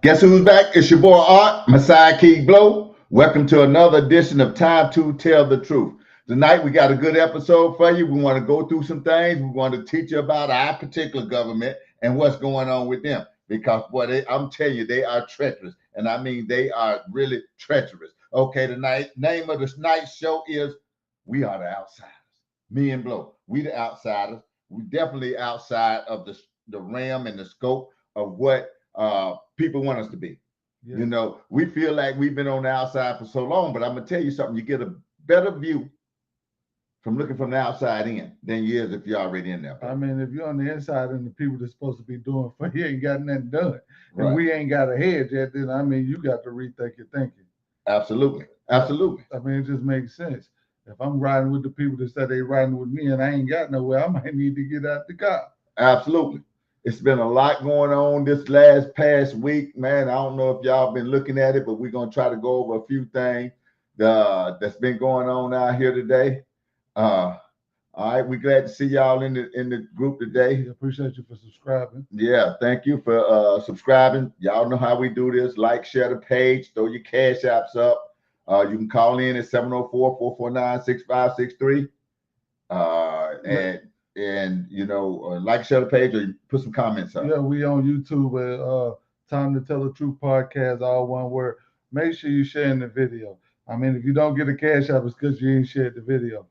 Guess who's back? It's your boy Art, my sidekick Blow. Welcome to another edition of Time to Tell the Truth. Tonight we got a good episode for you. We want to go through some things. We want to teach you about our particular government and what's going on with them. Because I'm telling you, they are treacherous. And I mean, they are really treacherous. Okay, the name of this night's show is We Are the Outsiders. Me and Blow. We the outsiders. We definitely outside of the realm and the scope of what people want us to be. Yeah. You know, we feel like we've been on the outside for so long, but I'm gonna tell you something. You get a better view from looking from the outside in than you is if you're already in there. I mean, if you're on the inside and the people that's supposed to be doing for you ain't got nothing done, and right. we ain't got a head yet, then I mean, you got to rethink your thinking. Absolutely. Absolutely. I mean, it just makes sense. If I'm riding with the people that said they riding with me and I ain't got nowhere, I might need to get out the car. Absolutely. It's been a lot going on this past week, man. I don't know if y'all been looking at it, but we're gonna try to go over a few things that's been going on out here today. All right, we're glad to see y'all in the group today. Appreciate you for subscribing. Yeah, thank you for subscribing. Y'all know how we do this. Like, share the page, throw your cash apps up. You can call in at 704-449-6563. And you know, like, share the page, or put some comments up. Yeah, we on YouTube at Time to Tell the Truth podcast, all one word. Make sure you sharing the video. I mean, if you don't get a cash app, it's because you ain't shared the video.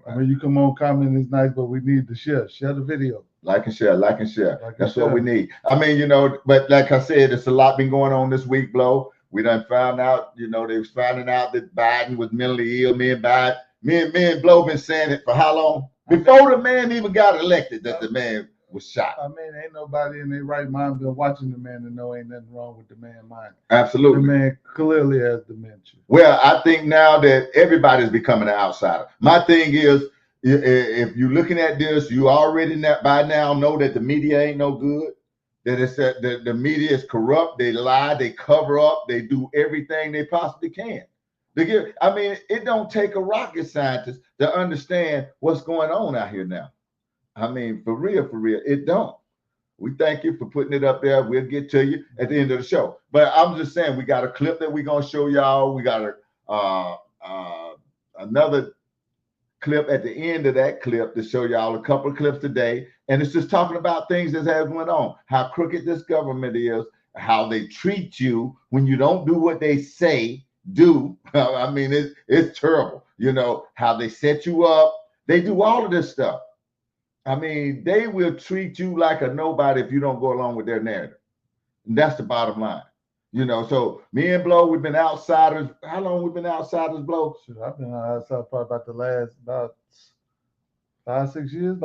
Right. I mean, you come on, comment is nice, but we need to share. Share the video. Like and share. That's what we need. I mean, you know, but like I said, it's a lot been going on this week, Blow. We done found out, you know, they was finding out that Biden was mentally ill. Me and Blow been saying it for how long? Before the man even got elected, that the man was shot. I mean, ain't nobody in their right mind been watching the man to know ain't nothing wrong with the man's mind. Absolutely. The man clearly has dementia. Well, I think now that everybody's becoming an outsider. My thing is, if you're looking at this, you already by now know that the media ain't no good. That it's the media is corrupt. They lie. They cover up. They do everything they possibly can. I mean, it don't take a rocket scientist to understand what's going on out here now. I mean, for real, it don't. We thank you for putting it up there. We'll get to you at the end of the show. But I'm just saying, we got a clip that we're going to show y'all. We got another clip at the end of that clip to show y'all a couple of clips today. And it's just talking about things that have went on, how crooked this government is, how they treat you when you don't do what they say do. I mean, it's terrible. You know, how they set you up. They do all of this stuff. I mean, they will treat you like a nobody if you don't go along with their narrative. And that's the bottom line. You know, so me and Blow, we've been outsiders. How long we've been outsiders, Blow? Sure, I've been outside probably about the last about 6 years.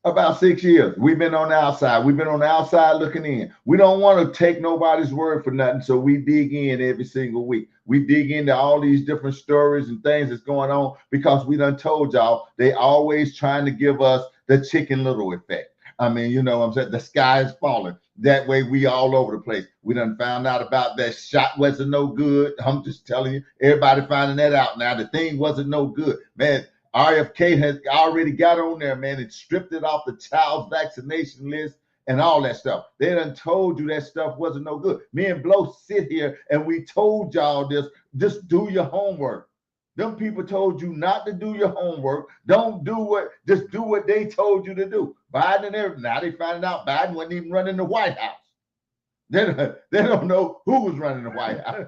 About 6 years. We've been on the outside. We've been on the outside looking in. We don't want to take nobody's word for nothing, so we dig in every single week. We dig into all these different stories and things that's going on because we done told y'all they always trying to give us the Chicken Little effect. I mean, you know what I'm saying? The sky is falling. That way we all over the place. We done found out about that shot wasn't no good. I'm just telling you, everybody finding that out now. The thing wasn't no good. Man, RFK has already got on there, man, and stripped it off the child's vaccination list and all that stuff. They done told you that stuff wasn't no good. Me and Blow sit here and we told y'all this. Just do your homework. Them people told you not to do your homework. Just do what they told you to do. Biden and everything. Now they finding out Biden wasn't even running the White House. They don't know who was running the White House.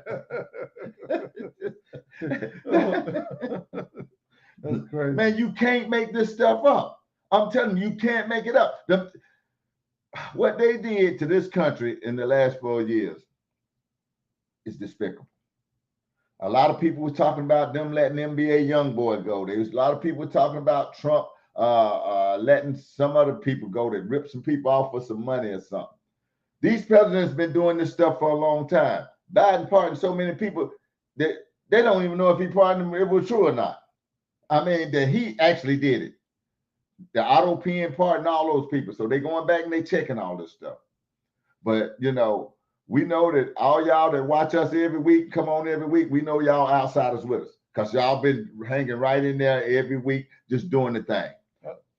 That's crazy. Man, you can't make this stuff up. I'm telling you, you can't make it up. What they did to this country in the last 4 years is despicable. A lot of people were talking about them letting NBA YoungBoy go. There was a lot of people talking about Trump letting some other people go that rip some people off for some money or something. These presidents been doing this stuff for a long time. Biden pardoned so many people that they don't even know if he pardoned them, if it was true or not. I mean, that he actually did it. The auto pen pardoned all those people. So they going back and they checking all this stuff. But, you know, we know that all y'all that watch us every week, come on every week, we know y'all outsiders with us because y'all been hanging right in there every week, just doing the thing.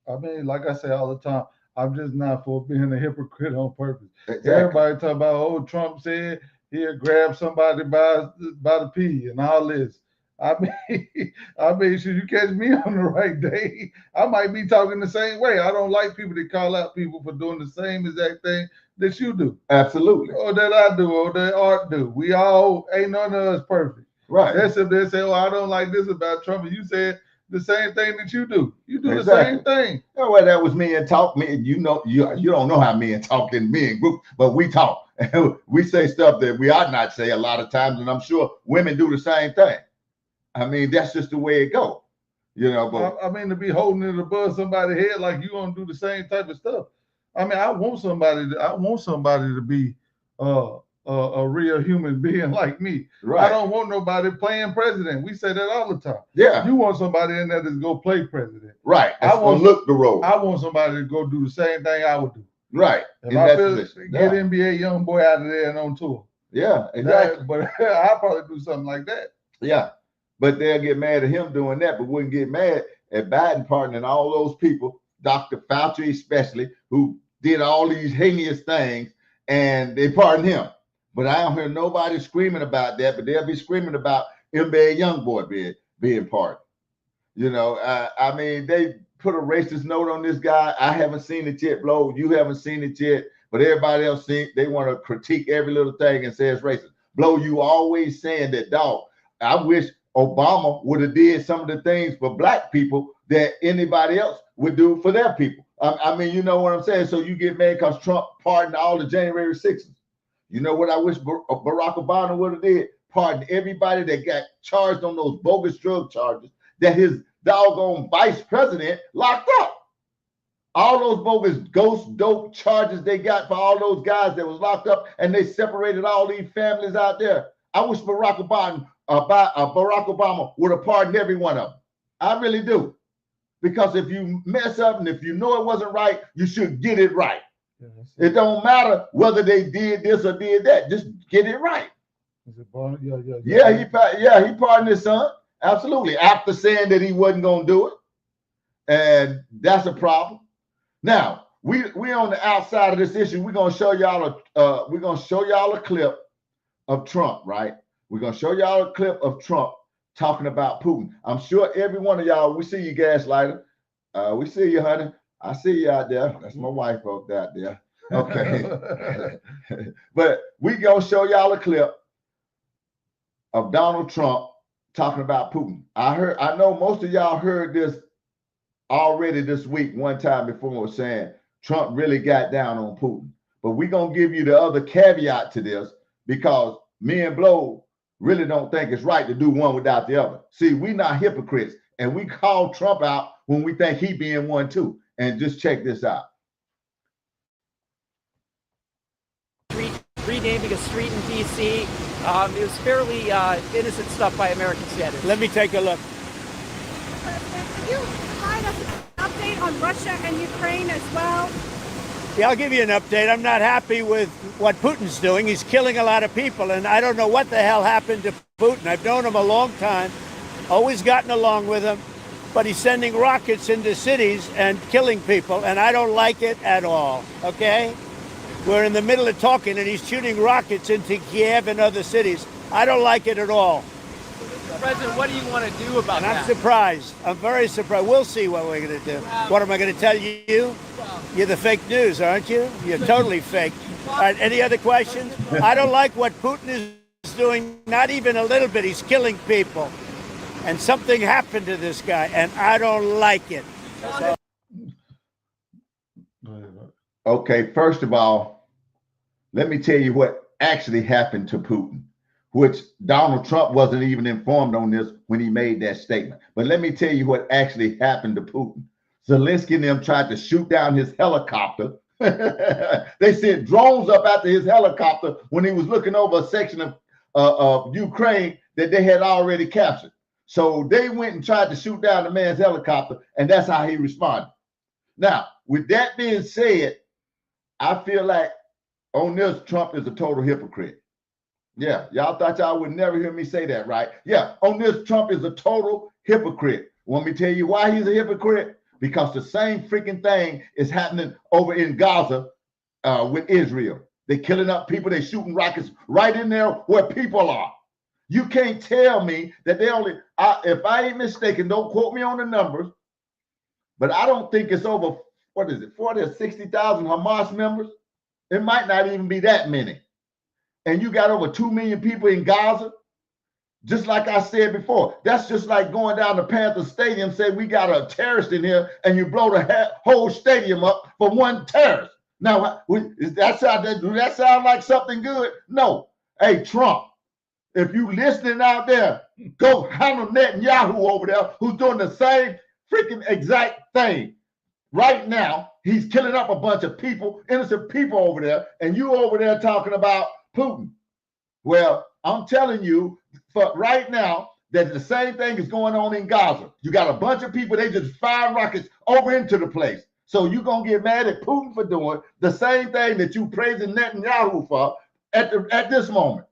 I mean, like I say all the time, I'm just not for being a hypocrite on purpose. Exactly. Everybody talk about, oh, Trump said he'll grab somebody by the pee and all this. I mean, I mean, should you catch me on the right day, I might be talking the same way. I don't like people that call out people for doing the same exact thing that you do. Absolutely. Or that I do, or that Art do. We all, ain't none of us perfect. Right. That's if they say, oh, I don't like this about Trump. And you said the same thing that you do. You do Exactly. the same thing. You know, well, that was me and talk. Me, you know, you don't know how men talk in men group, but we talk. We say stuff that we ought not say a lot of times, and I'm sure women do the same thing. I mean, that's just the way it goes. You know, but I mean, to be holding it above somebody's head like you gonna do the same type of stuff. I mean, I want somebody to be a real human being like me. right. I don't want nobody playing president. We say that all the time. Yeah. You want somebody in there that's go play president. Right. That's I want gonna look the role. I want somebody to go do the same thing I would do. Right. If In I that feel position. get Yeah. NBA young boy out of there and on tour. Yeah. Exactly. But I'll probably do something like that. Yeah. But they'll get mad at him doing that, but wouldn't get mad at Biden pardoning all those people, Dr. Fauci especially, who did all these heinous things, and they pardoned him. But I don't hear nobody screaming about that, but they'll be screaming about NBA YoungBoy being pardoned. You know, I mean, they put a racist note on this guy. I haven't seen it yet, Blow. You haven't seen it yet, but everybody else seen. They want to critique every little thing and say it's racist. Blow, you always saying that, dog. I wish Obama would have did some of the things for black people that anybody else would do for their people. I mean, you know what I'm saying? So you get mad because Trump pardoned all the January 6th. You know what I wish Barack Obama would have did? Pardon everybody that got charged on those bogus drug charges that his doggone vice president locked up. All those bogus ghost dope charges they got for all those guys that was locked up, and they separated all these families out there. I wish Barack Obama would have pardoned every one of them. I really do. Because if you mess up and if you know it wasn't right, you should get it right. Yeah, it don't matter whether they did this or did that. Just get it right. Is it Barney? Yeah, he pardoned his son. Absolutely. After saying that he wasn't going to do it. And that's a problem. Now, we on the outside of this issue. We're going to show y'all a clip of Trump, right? We're going to show y'all a clip of Trump talking about Putin. I'm sure every one of y'all, we see you, Gaslighter. We see you, honey. I see you out there. That's my wife out there. Okay. But we going to show y'all a clip of Donald Trump talking about Putin. I know most of y'all heard this already this week one time before, saying Trump really got down on Putin. But we're going to give you the other caveat to this, because me and Blow really don't think it's right to do one without the other. See, we not hypocrites, and we call Trump out when we think he being one too. And just check this out. Renaming a street in D.C. It was fairly innocent stuff by American standards. Let me take a look. Can you provide us an update on Russia and Ukraine as well? Yeah, I'll give you an update. I'm not happy with what Putin's doing. He's killing a lot of people, and I don't know what the hell happened to Putin. I've known him a long time, always gotten along with him, but he's sending rockets into cities and killing people, and I don't like it at all, okay? We're in the middle of talking, and he's shooting rockets into Kiev and other cities. I don't like it at all. President, what do you want to do about And that? I'm surprised. I'm very surprised. We'll see what we're going to do. What am I going to tell you? You're the fake news, aren't you? You're totally fake. All right, any other questions? I don't like what Putin is doing, not even a little bit. He's killing people. And something happened to this guy, and I don't like it. Okay, first of all, let me tell you what actually happened to Putin, which Donald Trump wasn't even informed on this when he made that statement. But let me tell you what actually happened to Putin. Zelensky and them tried to shoot down his helicopter. They sent drones up after his helicopter when he was looking over a section of Ukraine that they had already captured. So they went and tried to shoot down the man's helicopter, and that's how he responded. Now, with that being said, I feel like on this, Trump is a total hypocrite. Yeah, y'all thought y'all would never hear me say that, right? Yeah, on this, Trump is a total hypocrite. Want me to tell you why he's a hypocrite? because the same freaking thing is happening over in Gaza with Israel. They're killing up people. They're shooting rockets right in there where people are. You can't tell me that they only, if I ain't mistaken, don't quote me on the numbers, but I don't think it's over, 40 or 60,000 Hamas members? It might not even be that many. And you got over 2 million people in Gaza. Just like I said before, that's just like going down to Panther Stadium, say we got a terrorist in here, and you blow the whole stadium up for one terrorist. Now, does that sound like something good? No. Hey, Trump, if you listening out there, go handle Netanyahu over there, who's doing the same freaking exact thing. Right now, he's killing up a bunch of people, innocent people over there, and you over there talking about Putin. Well, I'm telling you, for right now, that the same thing is going on in Gaza. You got a bunch of people, they just fire rockets over into the place. So you're going to get mad at Putin for doing the same thing that you praising Netanyahu for at this moment.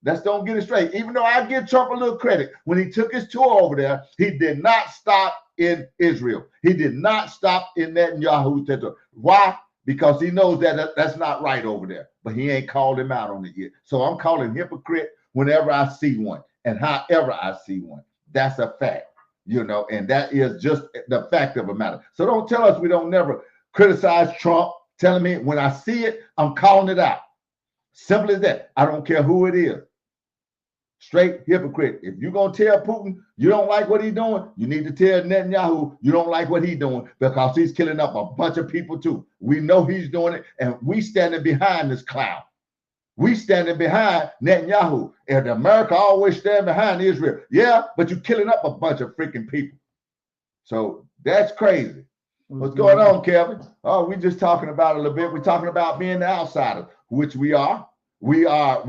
Let's don't get it straight. Even though I give Trump a little credit, when he took his tour over there, he did not stop in Israel. He did not stop in Netanyahu's territory. Why? Because he knows that that's not right over there. But he ain't called him out on it yet. So I'm calling hypocrite whenever I see one and however I see one. That's a fact, you know, and that is just the fact of the matter. So don't tell us we don't never criticize Trump. Telling me when I see it, I'm calling it out. Simple as that. I don't care who it is. Straight hypocrite. If you're going to tell Putin you don't like what he's doing, you need to tell Netanyahu you don't like what he's doing, because he's killing up a bunch of people too. We know he's doing it, and we standing behind this clown. We standing behind Netanyahu. And America always stand behind Israel. Yeah, but you're killing up a bunch of freaking people. So that's crazy. What's going on, Kevin? Oh, we just talking about it a little bit. We're talking about being the outsider, which we are. We are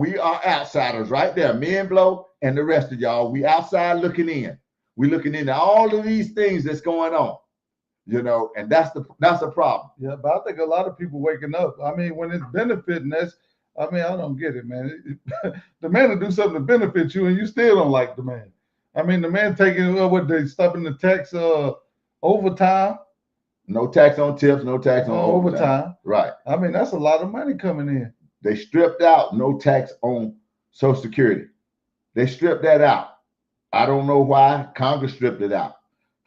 outsiders right there. Me and Blow and the rest of y'all. We outside looking in. We looking into all of these things that's going on, you know, and that's the problem. Yeah, but I think a lot of people waking up. I mean, when it's benefiting us, I mean, I don't get it, man. The man will do something to benefit you, and you still don't like the man. I mean, the man taking what they stopping the tax overtime. No tax on tips, no tax on overtime. Right. I mean, that's a lot of money coming in. They stripped out no tax on Social Security. They stripped that out. I don't know why. Congress stripped it out.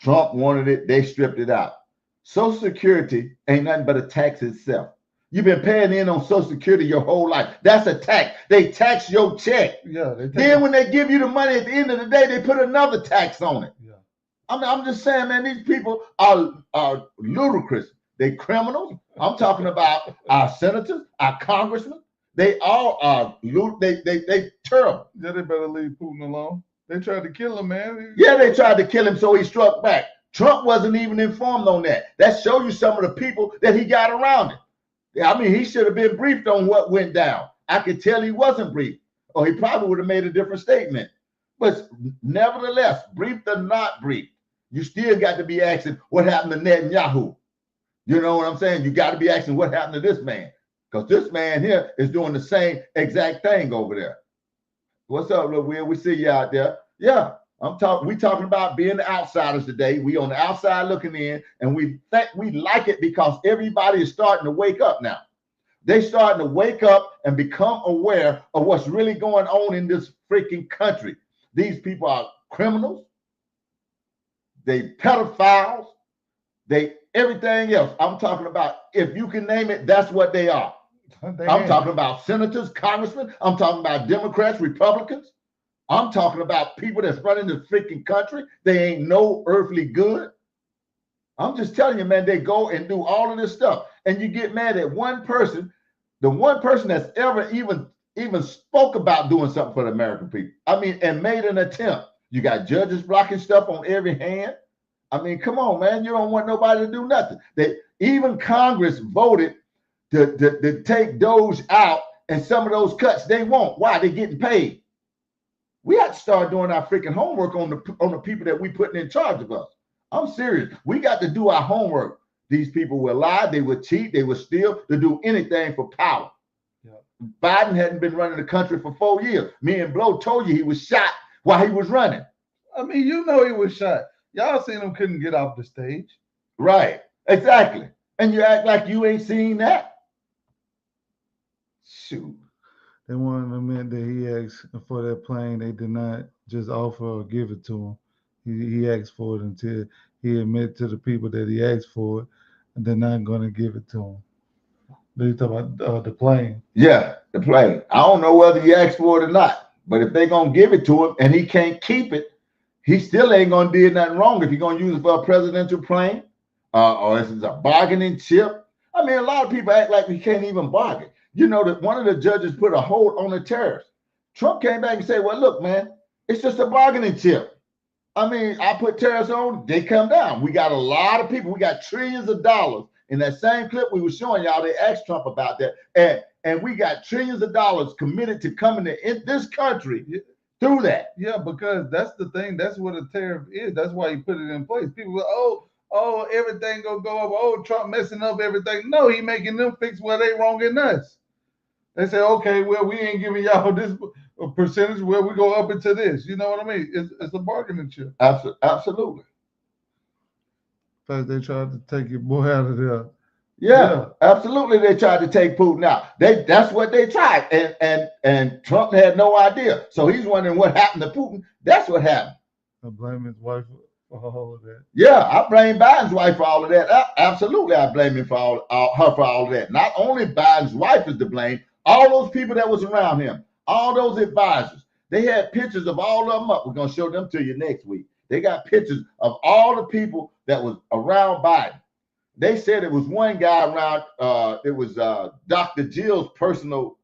Trump wanted it. They stripped it out. Social Security ain't nothing but a tax itself. You've been paying in on Social Security your whole life. That's a tax. They tax your check. Yeah. Then when they give you the money at the end of the day, they put another tax on it. Yeah. I mean, I'm just saying, man, these people are ludicrous. They criminals. I'm talking about our senators, our congressmen. They all are they terrible. Yeah, they better leave Putin alone. They tried to kill him, man. Yeah, they tried to kill him, so he struck back. Trump wasn't even informed on that. That shows you some of the people that he got around him. I mean, he should have been briefed on what went down. I could tell he wasn't briefed, or he probably would have made a different statement. But nevertheless, briefed or not briefed, you still got to be asking what happened to Netanyahu. You know what I'm saying? You got to be asking what happened to this man. Because this man here is doing the same exact thing over there. What's up, Lil Will? We see you out there. Yeah, we talking about being the outsiders today. We on the outside looking in, and we think we like it because everybody is starting to wake up now. They starting to wake up and become aware of what's really going on in this freaking country. These people are criminals. They pedophiles. They everything else. I'm talking about, if you can name it, that's what they are. I'm talking about senators, congressmen. I'm talking about Democrats, Republicans. I'm talking about people that's running the freaking country. They ain't no earthly good. I'm just telling you, man, they go and do all of this stuff. And you get mad at one person, the one person that's ever even spoke about doing something for the American people. I mean, and made an attempt. You got judges blocking stuff on every hand. I mean, come on, man. You don't want nobody to do nothing. Even Congress voted to take Doge out, and some of those cuts they won't. Why? They're getting paid. We have to start doing our freaking homework on the people that we putting in charge of us. I'm serious. We got to do our homework. These people will lie, they will cheat, they will steal, to do anything for power. Yeah. Biden hadn't been running the country for 4 years. Me and Blow told you he was shot while he was running. I mean, you know he was shot. Y'all seen him couldn't get off the stage. Right. Exactly. And you act like you ain't seen that. Shoot. They wanted to admit that he asked for that plane. They did not just offer or give it to him. He asked for it until he admitted to the people that he asked for it, and they're not going to give it to him. They talk about the plane. Yeah, the plane. I don't know whether he asked for it or not, but if they're going to give it to him and he can't keep it, he still ain't going to do nothing wrong if you're going to use it for a presidential plane or if it's a bargaining chip. I mean, a lot of people act like we can't even bargain. You know that one of the judges put a hold on the tariffs. Trump came back and said, well, look, man, it's just a bargaining chip. I mean, I put tariffs on, they come down. We got a lot of people. We got trillions of dollars. In that same clip we were showing y'all, they asked Trump about that. And we got trillions of dollars committed to coming to this country through that. Yeah, because that's the thing. That's what a tariff is. That's why he put it in place. People go, oh, everything gonna go up. Oh, Trump messing up everything. No, he making them fix where they wrong in us. They say, okay, well, we ain't giving y'all this percentage where we go up into this. You know what I mean? It's a bargaining chip. Absolutely. In fact, they tried to take your boy out of there. Yeah, absolutely. They tried to take Putin out. That's what they tried. And Trump had no idea. So he's wondering what happened to Putin. That's what happened. I blame his wife for all of that. Yeah, I blame Biden's wife for all of that. Absolutely, I blame him for her for all of that. Not only Biden's wife is to blame, all those people that was around him, all those advisors, they had pictures of all of them up. We're going to show them to you next week. They got pictures of all the people that was around Biden. They said it was one guy around, it was Dr. Jill's personal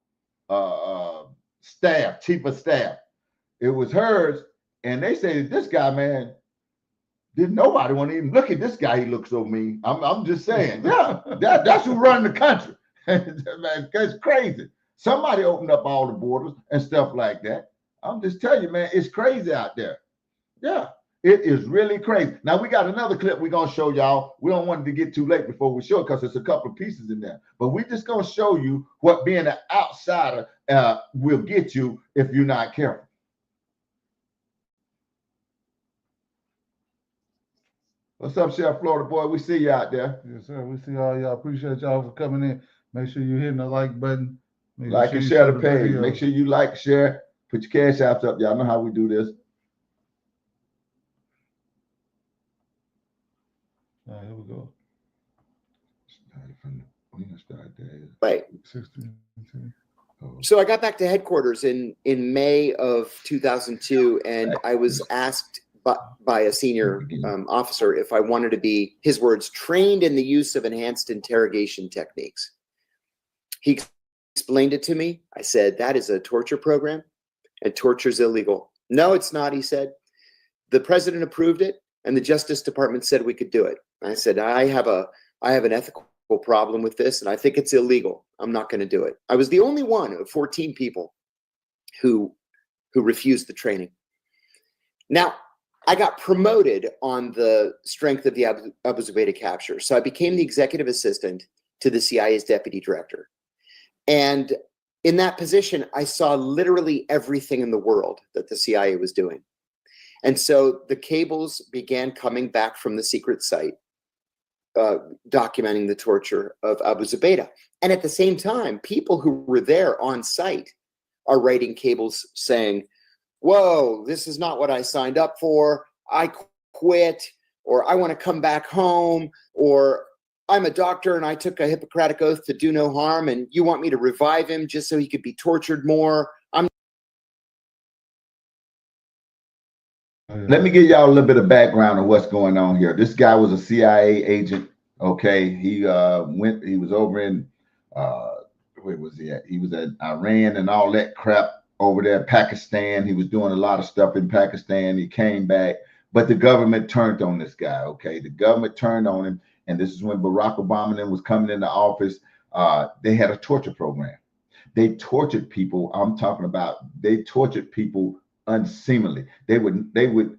staff, chief of staff. It was hers. And they said, this guy, man, didn't nobody want to even look at this guy. He looks so mean. I'm just saying, yeah, that's who run the country. That's crazy. Somebody opened up all the borders and stuff like that. I'm just telling you, man, it's crazy out there. Yeah, it is really crazy. Now, we got another clip we're going to show y'all. We don't want it to get too late before we show it because there's a couple of pieces in there. But we're just going to show you what being an outsider will get you if you're not careful. What's up, Chef Florida boy? We see you out there. Yes, sir. We see all y'all. Appreciate y'all for coming in. Make sure you're hitting the like button. Like and share the page. Make sure you like, share, put your cash apps up. Y'all know how we do this. All right, here we go. Right. 16. So I got back to headquarters in May of 2002, and I was asked by a senior officer if I wanted to be, his words, trained in the use of enhanced interrogation techniques. He explained it to me. I said, that is a torture program and torture is illegal. No, it's not, he said. The president approved it and the Justice Department said we could do it. I said, I have an ethical problem with this and I think it's illegal. I'm not going to do it. I was the only one of 14 people who refused the training. Now, I got promoted on the strength of the Abu Zubaydah capture. So I became the executive assistant to the CIA's deputy director. And in that position, I saw literally everything in the world that the CIA was doing. And so the cables began coming back from the secret site, documenting the torture of Abu Zubaydah. And at the same time, people who were there on site are writing cables saying, whoa, this is not what I signed up for. I quit, or I want to come back home, or I'm a doctor and I took a Hippocratic oath to do no harm and you want me to revive him just so he could be tortured more. Let me give y'all a little bit of background of what's going on here. This guy was a CIA agent. Okay, he was over in where was he at? He was at Iran and all that crap over there, Pakistan. He was doing a lot of stuff in Pakistan. He came back, but the government turned on this guy. Okay, the government turned on him, and this is when Barack Obama then was coming into office. They had a torture program. They tortured people. I'm talking about they tortured people unseemly. They would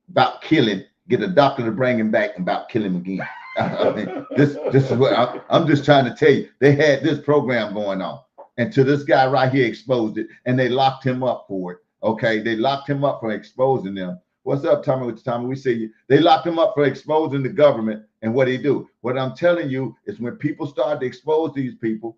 about kill him, get a doctor to bring him back, and about kill him again. I mean, this is what I'm just trying to tell you. They had this program going on, and to this guy right here exposed it, and they locked him up for it. Okay, they locked him up for exposing them. What's up, Tommy? With Tommy, we see you. They locked him up for exposing the government and what he do. What I'm telling you is when people start to expose these people,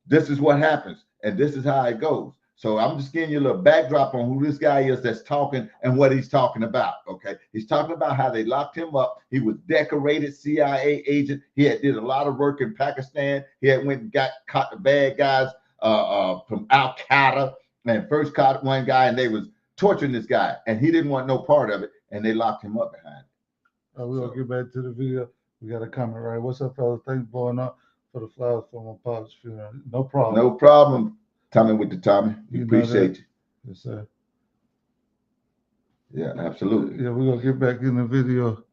this is what happens, and this is how it goes. So I'm just giving you a little backdrop on who this guy is that's talking and what he's talking about. Okay, he's talking about how they locked him up. He was decorated CIA agent. He had did a lot of work in Pakistan. He had went and caught the bad guys from Al Qaeda, and first caught one guy, and they was torturing this guy, and he didn't want no part of it, and they locked him up behind it. We're gonna get back to the video. We got a comment, right? What's up, fellas? Thanks for blowing up for the flowers for my pop's funeral. No problem. No problem. Tommy with the Tommy. We appreciate you. Yes, sir. Yeah, absolutely. Yeah, we're gonna get back in the video.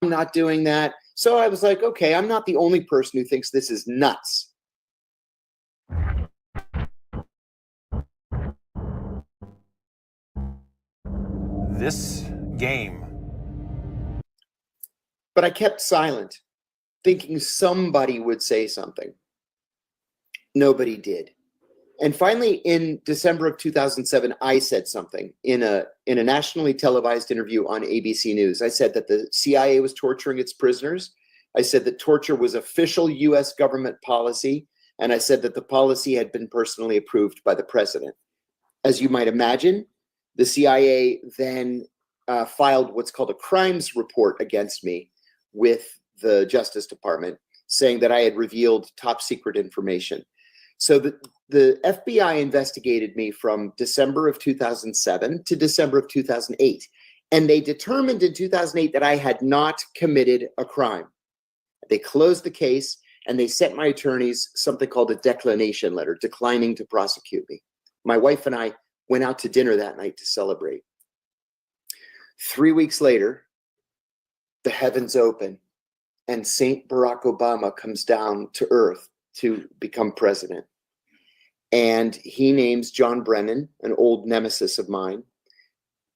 I'm not doing that. So I was like, okay, I'm not the only person who thinks this is nuts. This game. But I kept silent, thinking somebody would say something. Nobody did. And finally, in December of 2007, I said something in a nationally televised interview on ABC News. I said that the CIA was torturing its prisoners. I said that torture was official U.S. government policy. And I said that the policy had been personally approved by the president. As you might imagine, the CIA then filed what's called a crimes report against me with the Justice Department, saying that I had revealed top secret information. So the FBI investigated me from December of 2007 to December of 2008. And they determined in 2008 that I had not committed a crime. They closed the case and they sent my attorneys something called a declination letter, declining to prosecute me. My wife and I went out to dinner that night to celebrate. 3 weeks later, the heavens open and Saint Barack Obama comes down to earth to become president. And he names John Brennan, an old nemesis of mine,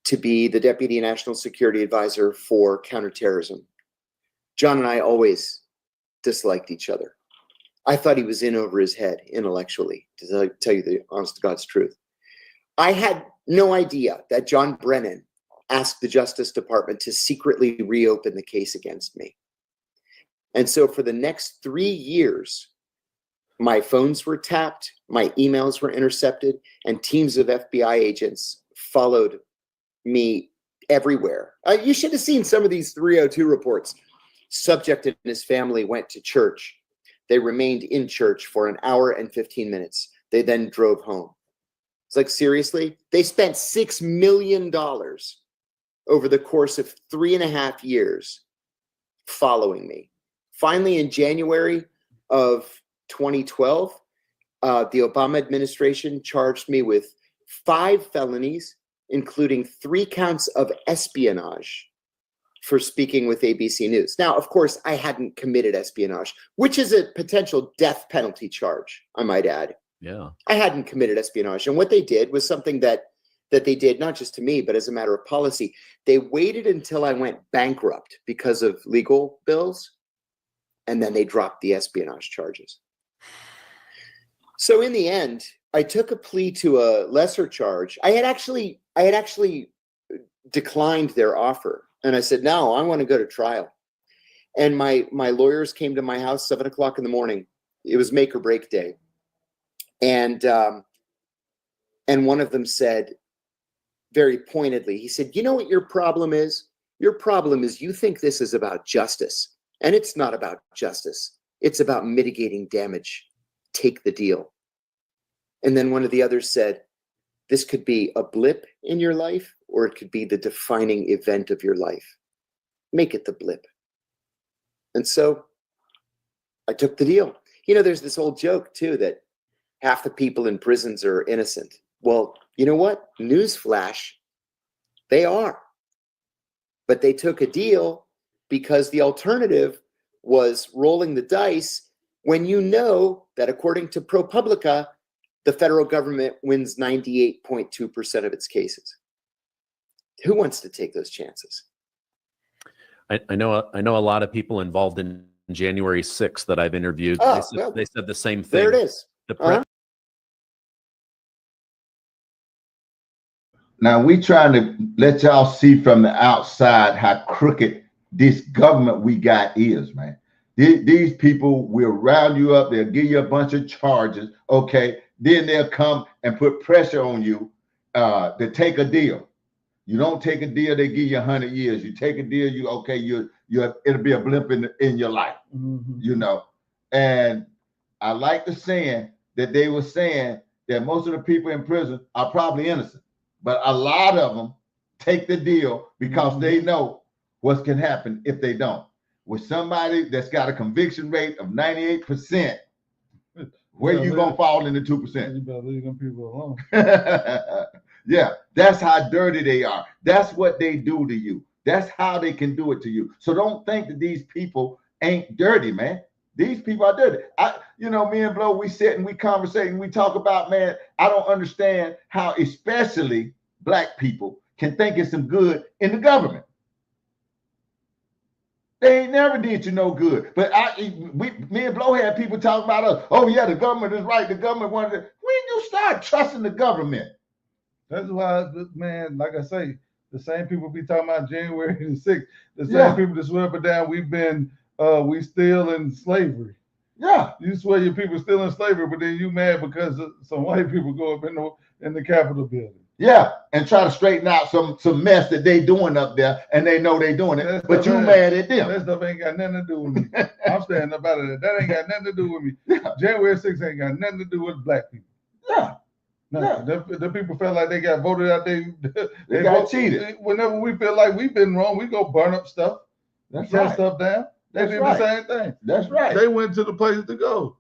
to be the Deputy National Security Advisor for counterterrorism. John and I always disliked each other. I thought he was in over his head intellectually, to tell you the honest to God's truth. I had no idea that John Brennan asked the Justice Department to secretly reopen the case against me. And so for the next 3 years, my phones were tapped, my emails were intercepted, and teams of FBI agents followed me everywhere. You should have seen some of these 302 reports. Subject and his family went to church. They remained in church for an hour and 15 minutes. They then drove home. It's like, seriously? They spent $6 million over the course of 3.5 years following me. Finally, in January of 2012, the Obama administration charged me with 5 felonies, including 3 counts of espionage for speaking with ABC News. Now, of course, I hadn't committed espionage, which is a potential death penalty charge, I might add. Yeah. I hadn't committed espionage. And what they did was something that they did, not just to me, but as a matter of policy. They waited until I went bankrupt because of legal bills, and then they dropped the espionage charges. So in the end, I took a plea to a lesser charge. I had actually declined their offer. And I said, no, I want to go to trial. And my lawyers came to my house 7 o'clock in the morning. It was make or break day. And one of them said very pointedly, he said, you know what your problem is? Your problem is you think this is about justice. And it's not about justice. It's about mitigating damage. Take the deal. And then one of the others said, this could be a blip in your life, or it could be the defining event of your life. Make it the blip. And so I took the deal. You know, there's this old joke too, that half the people in prisons are innocent. Well, you know what? Newsflash, they are. But they took a deal because the alternative was rolling the dice when you know that according to ProPublica, the federal government wins 98.2% of its cases. Who wants to take those chances? I know a lot of people involved in January 6th that I've interviewed. Oh, They said the same thing. There it is. The pre- Now we trying to let y'all see from the outside how crooked this government we got is, man. These people will round you up. They'll give you a bunch of charges. Okay. Then they'll come and put pressure on you to take a deal. You don't take a deal, they give you 100 years. You take a deal, it'll be a blimp in your life, you know. And I like the saying that they were saying that most of the people in prison are probably innocent, but a lot of them take the deal because they know what can happen if they don't. With somebody that's got a conviction rate of 98%, where you gonna fall in the 2%? You better leave them people alone. Yeah, that's how dirty they are. That's what they do to you. That's how they can do it to you. So don't think that these people ain't dirty, man. These people are dirty. Me and Blow, we sit and we conversate and we talk about, man, I don't understand how especially black people can think it's some good in the government. They ain't never did you no good. But me and Blow had people talking about us. Oh yeah, the government is right. The government wanted it. When you start trusting the government? That's why, man, like I say, the same people be talking about January the 6th, the same people that swear up and down we still in slavery. Yeah. You swear your people still in slavery, but then you mad because some white people go up in the Capitol building. Yeah, and try to straighten out some mess that they doing up there, and they know they doing it, but you mad at them. That stuff ain't got nothing to do with me. I'm standing up out of that. That ain't got nothing to do with me. Yeah. January 6th ain't got nothing to do with black people. Yeah. No, the people felt like they got voted out. They got cheated. Whenever we feel like we've been wrong, we go burn up stuff, tear stuff down. They did the same thing. That's right. They went to the places to go.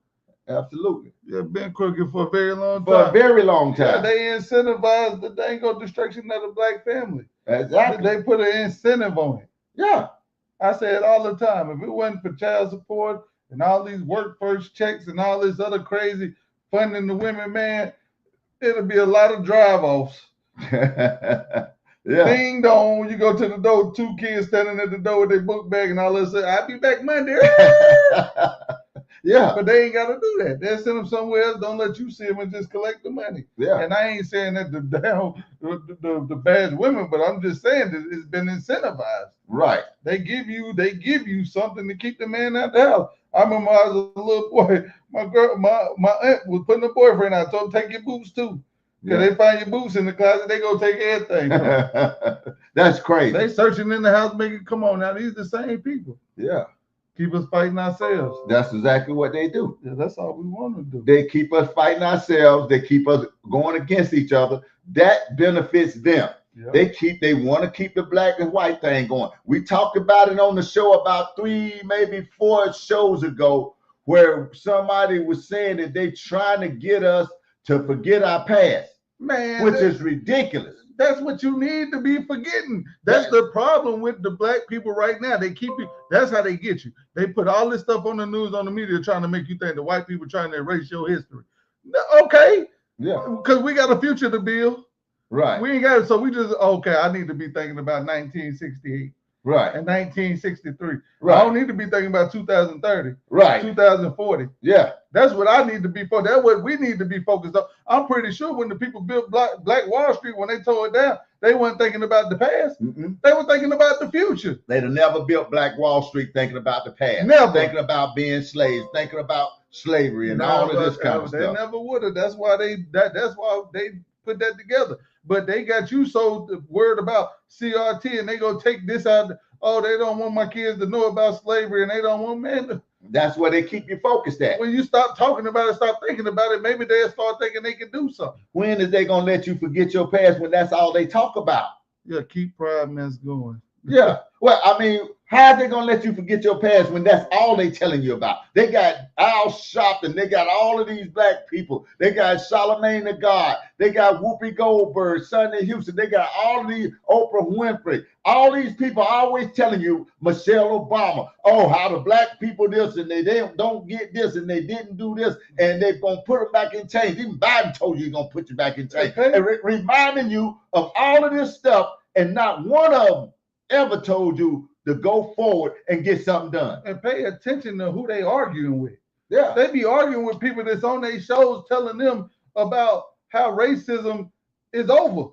Absolutely. Yeah, been crooked for a very long time. For a very long time. Yeah, they incentivized the dang destruction of the black family. Exactly. They put an incentive on it. Yeah. I say it all the time. If it wasn't for child support and all these work first checks and all this other crazy funding the women, man, it'll be a lot of drive-offs. Yeah. Ding dong, you go to the door, 2 kids standing at the door with their book bag and all that. Say, I'll be back Monday. Yeah. But they ain't got to do that. They'll send them somewhere else. Don't let you see them and just collect the money. Yeah. And I ain't saying that the bad women, but I'm just saying that it's been incentivized. Right. They give you something to keep the man out the house. I remember I was a little boy. My aunt was putting a boyfriend out. I told him, take your boots too. Because they find your boots in the closet, they go take everything. That's crazy. They searching in the house, making, come on now, these the same people. Yeah. Keep us fighting ourselves. That's exactly what they do. Yeah, that's all we want to do. They keep us fighting ourselves. They keep us going against each other. That benefits them. Yep. They want to keep the black and white thing going. We talked about it on the show about 3, maybe 4 shows ago, where somebody was saying that they trying to get us to forget our past, man, which is ridiculous. That's what you need to be forgetting. That's the problem with the black people right now. They keep you. That's how they get you. They put all this stuff on the news, on the media, trying to make you think the white people trying to erase your history. Okay. Yeah. Because we got a future to build. Right. We ain't got it. So we just, okay, I need to be thinking about 1968. Right. And 1963. Right. I don't need to be thinking about 2030. Right. 2040. Yeah. That's what I need to be focused. That's what we need to be focused on. I'm pretty sure when the people built Black Wall Street, when they tore it down, they weren't thinking about the past. Mm-mm. They were thinking about the future. They'd have never built Black Wall Street thinking about the past. Never. Thinking about being slaves, thinking about slavery and all of this kind of stuff. They never would have. That's why they put that together. But they got you so worried about CRT and they go take this out. Oh, they don't want my kids to know about slavery and they don't want men. That's where they keep you focused at. When you stop talking about it, stop thinking about it, maybe they'll start thinking they can do something. When is they going to let you forget your past when that's all they talk about? Yeah, keep Pride Mess going. Yeah. Well, I mean, how are they going to let you forget your past when that's all they telling you about? They got Al Sharpton. They got all of these black people. They got Charlamagne the God. They got Whoopi Goldberg, Sunday Houston. They got all of these, Oprah Winfrey. All these people always telling you, Michelle Obama, oh, how the black people this and they don't get this and they didn't do this and they're going to put them back in chains. Even Biden told you he's going to put you back in chains. Okay. And reminding you of all of this stuff, and not one of them ever told you to go forward and get something done. And pay attention to who they arguing with. Yeah, They be arguing with people that's on their shows telling them about how racism is over.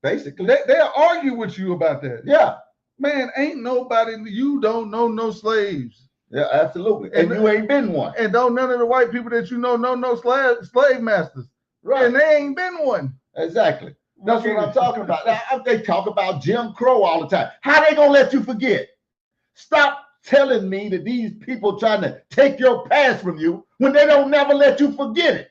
basically. They'll argue with you about that. Yeah, Man, ain't nobody, you don't know no slaves. yeah, absolutely. And you ain't been one. And don't none of the white people that you know no slave masters. Right. And they ain't been one. Exactly. That's what I'm talking about. Now, they talk about Jim Crow all the time. How they gonna let you forget? Stop telling me that these people trying to take your past from you when they don't never let you forget it.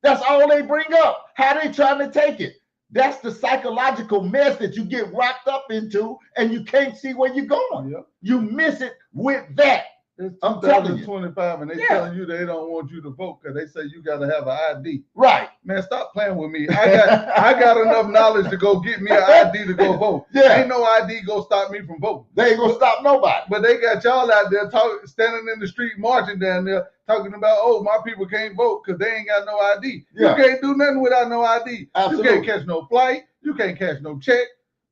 That's all they bring up. How they trying to take it? That's the psychological mess that you get wrapped up into, and you can't see where you're going. Yep. You miss it with that. It's I'm telling you. 2025 and they Yeah. telling you they don't want you to vote because they say you got to have an ID. Right. Man, stop playing with me. I got enough knowledge to go get me an ID to go vote. Yeah. Ain't no ID go stop me from voting. They ain't gonna stop nobody. But they got y'all out there standing in the street marching down there talking about, oh, my people can't vote because they ain't got no ID. Yeah. You can't do nothing without no ID. Absolutely. You can't catch no flight. You can't catch no check.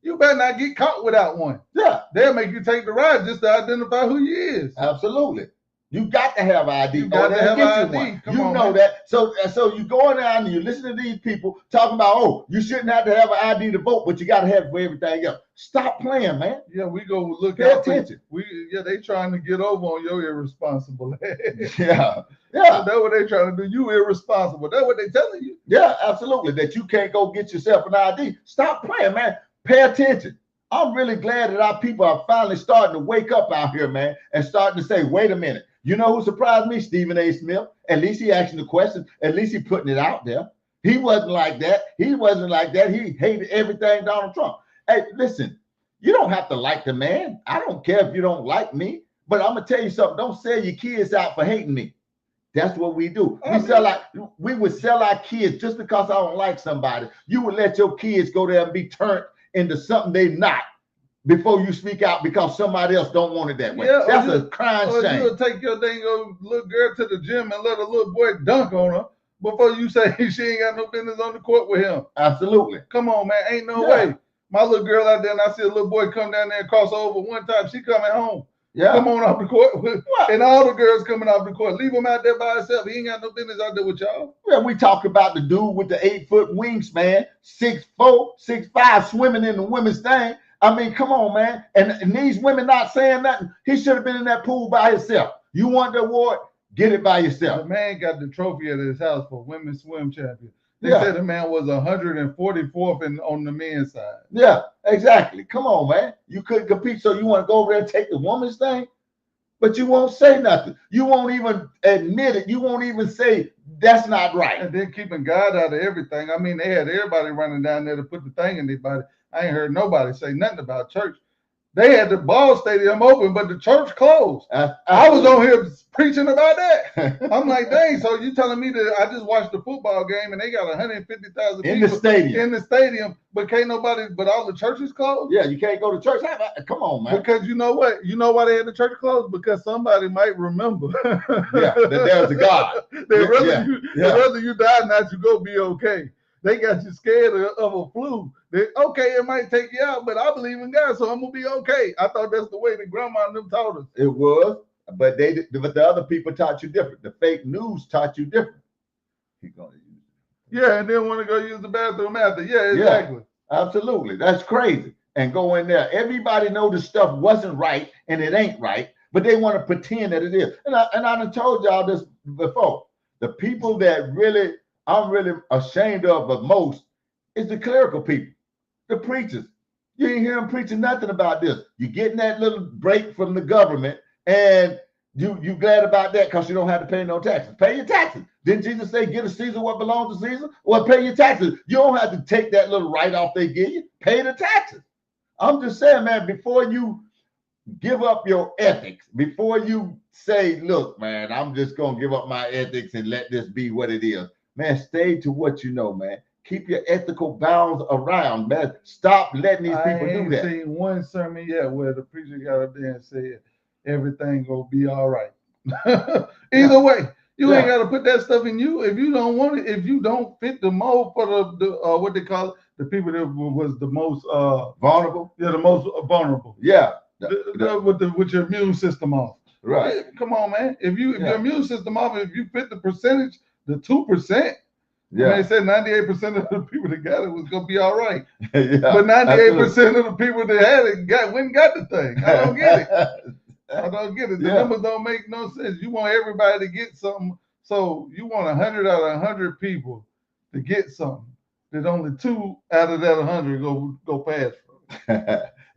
You better not get caught without one. Yeah, They'll make you take the ride just to identify who you is. absolutely. You got to have ID. You got to They'll have get ID. you one. Come You on, know man. that. So you going down and you listen to these people talking about, oh, you shouldn't have to have an ID to vote, but you got to have it for everything else. Stop playing, man. Yeah, we go look Pay out for- attention. they trying to get over on your irresponsible ass. Yeah, yeah, That's what they trying to do. You irresponsible. That's what they telling you. yeah, absolutely. That you can't go get yourself an ID. Stop playing, man. Pay attention. I'm really glad that our people are finally starting to wake up out here, man, and starting to say, wait a minute. You know who surprised me? Stephen A. Smith. At least he asking the question. At least he putting it out there. He wasn't like that. He wasn't like that. He hated everything Donald Trump. Hey, listen, you don't have to like the man. I don't care if you don't like me, but I'm gonna tell you something. Don't sell your kids out for hating me. That's what we do. We would sell our kids just because I don't like somebody. You would let your kids go there and be turned into something they not before you speak out because somebody else don't want it that way. Yeah, That's a crying Or shame. you'll take your dang old little girl to the gym and let a little boy dunk on her before you say she ain't got no business on the court with him. Absolutely. Come on, man. Ain't no Yeah. way. My little girl out there and I see a little boy come down there and cross over one time. She coming home. Yeah. Come on off the court. What? And all the girls coming off the court. Leave him out there by himself. He ain't got no business out there with y'all. Well, we talk about the dude with the 8-foot wingspan, 6'4", 6'5", swimming in the women's thing. I mean, come on, man. And these women not saying nothing. He should have been in that pool by himself. You want the award? Get it by The yourself. man got the trophy at his house for women's swim champion. They Yeah. said the man was 144th on the men's side. Yeah, exactly. Come on, man. You couldn't compete, so you want to go over there and take the woman's thing? But you won't say nothing. You won't even admit it. You won't even say that's not right. And then keeping God out of everything. I mean, they had everybody running down there to put the thing in their body. I ain't heard nobody say nothing about church. They had the ball stadium open, but the church closed. I was on here preaching about that. I'm like, dang, so you telling me that I just watched the football game and they got 150,000 in the people stadium. in the stadium, but can't nobody, but all the churches closed? Yeah, you can't go to church. Come on, man. Because you know what? You know why they had the church closed? Because somebody might remember. Yeah, that there's a God. Whether you die or not, you go be okay. They got you scared of a flu. Okay, it might take you out, but I believe in God, so I'm gonna be okay. I thought that's the way that grandma and them taught us. It was, but the other people taught you different. The fake news taught you different. He's gonna use it. Yeah, and then want to go use the bathroom after. Yeah, exactly. Absolutely. That's crazy. And go in there. Everybody know the stuff wasn't right and it ain't right, but they want to pretend that it is. And I done told y'all this before. The people that I'm really ashamed of the most is the clerical people, the preachers. You ain't hear them preaching nothing about this. You're getting that little break from the government, and you glad about that because you don't have to pay no taxes. Pay your taxes. Didn't Jesus say, give to Caesar what belongs to Caesar? Well, pay your taxes. You don't have to take that little write-off they give you. Pay the taxes. I'm just saying, man, before you give up your ethics, before you say, look, man, I'm just going to give up my ethics and let this be what it is. Man, stay to what you know, man. Keep your ethical bounds around, man. Stop letting these people do that. I ain't seen one sermon yet where the preacher got up there and said, everything gonna be all right. Either way, you ain't got to put that stuff in you. If you don't want it, if you don't fit the mold for the what they call it, the people that was the most Vulnerable? Yeah, the most vulnerable. Yeah. with your immune system off. Right. Come on, man. If your immune system off, if you fit the percentage, the 2%. Yeah. I mean, they said 98% of the people that got it was gonna be all right. Yeah, but 98% of the people that had it went and got the thing. I don't get it. I don't get it. The numbers don't make no sense. You want everybody to get something, so you want 100 out of 100 people to get something. That only 2 out of that 100 go past.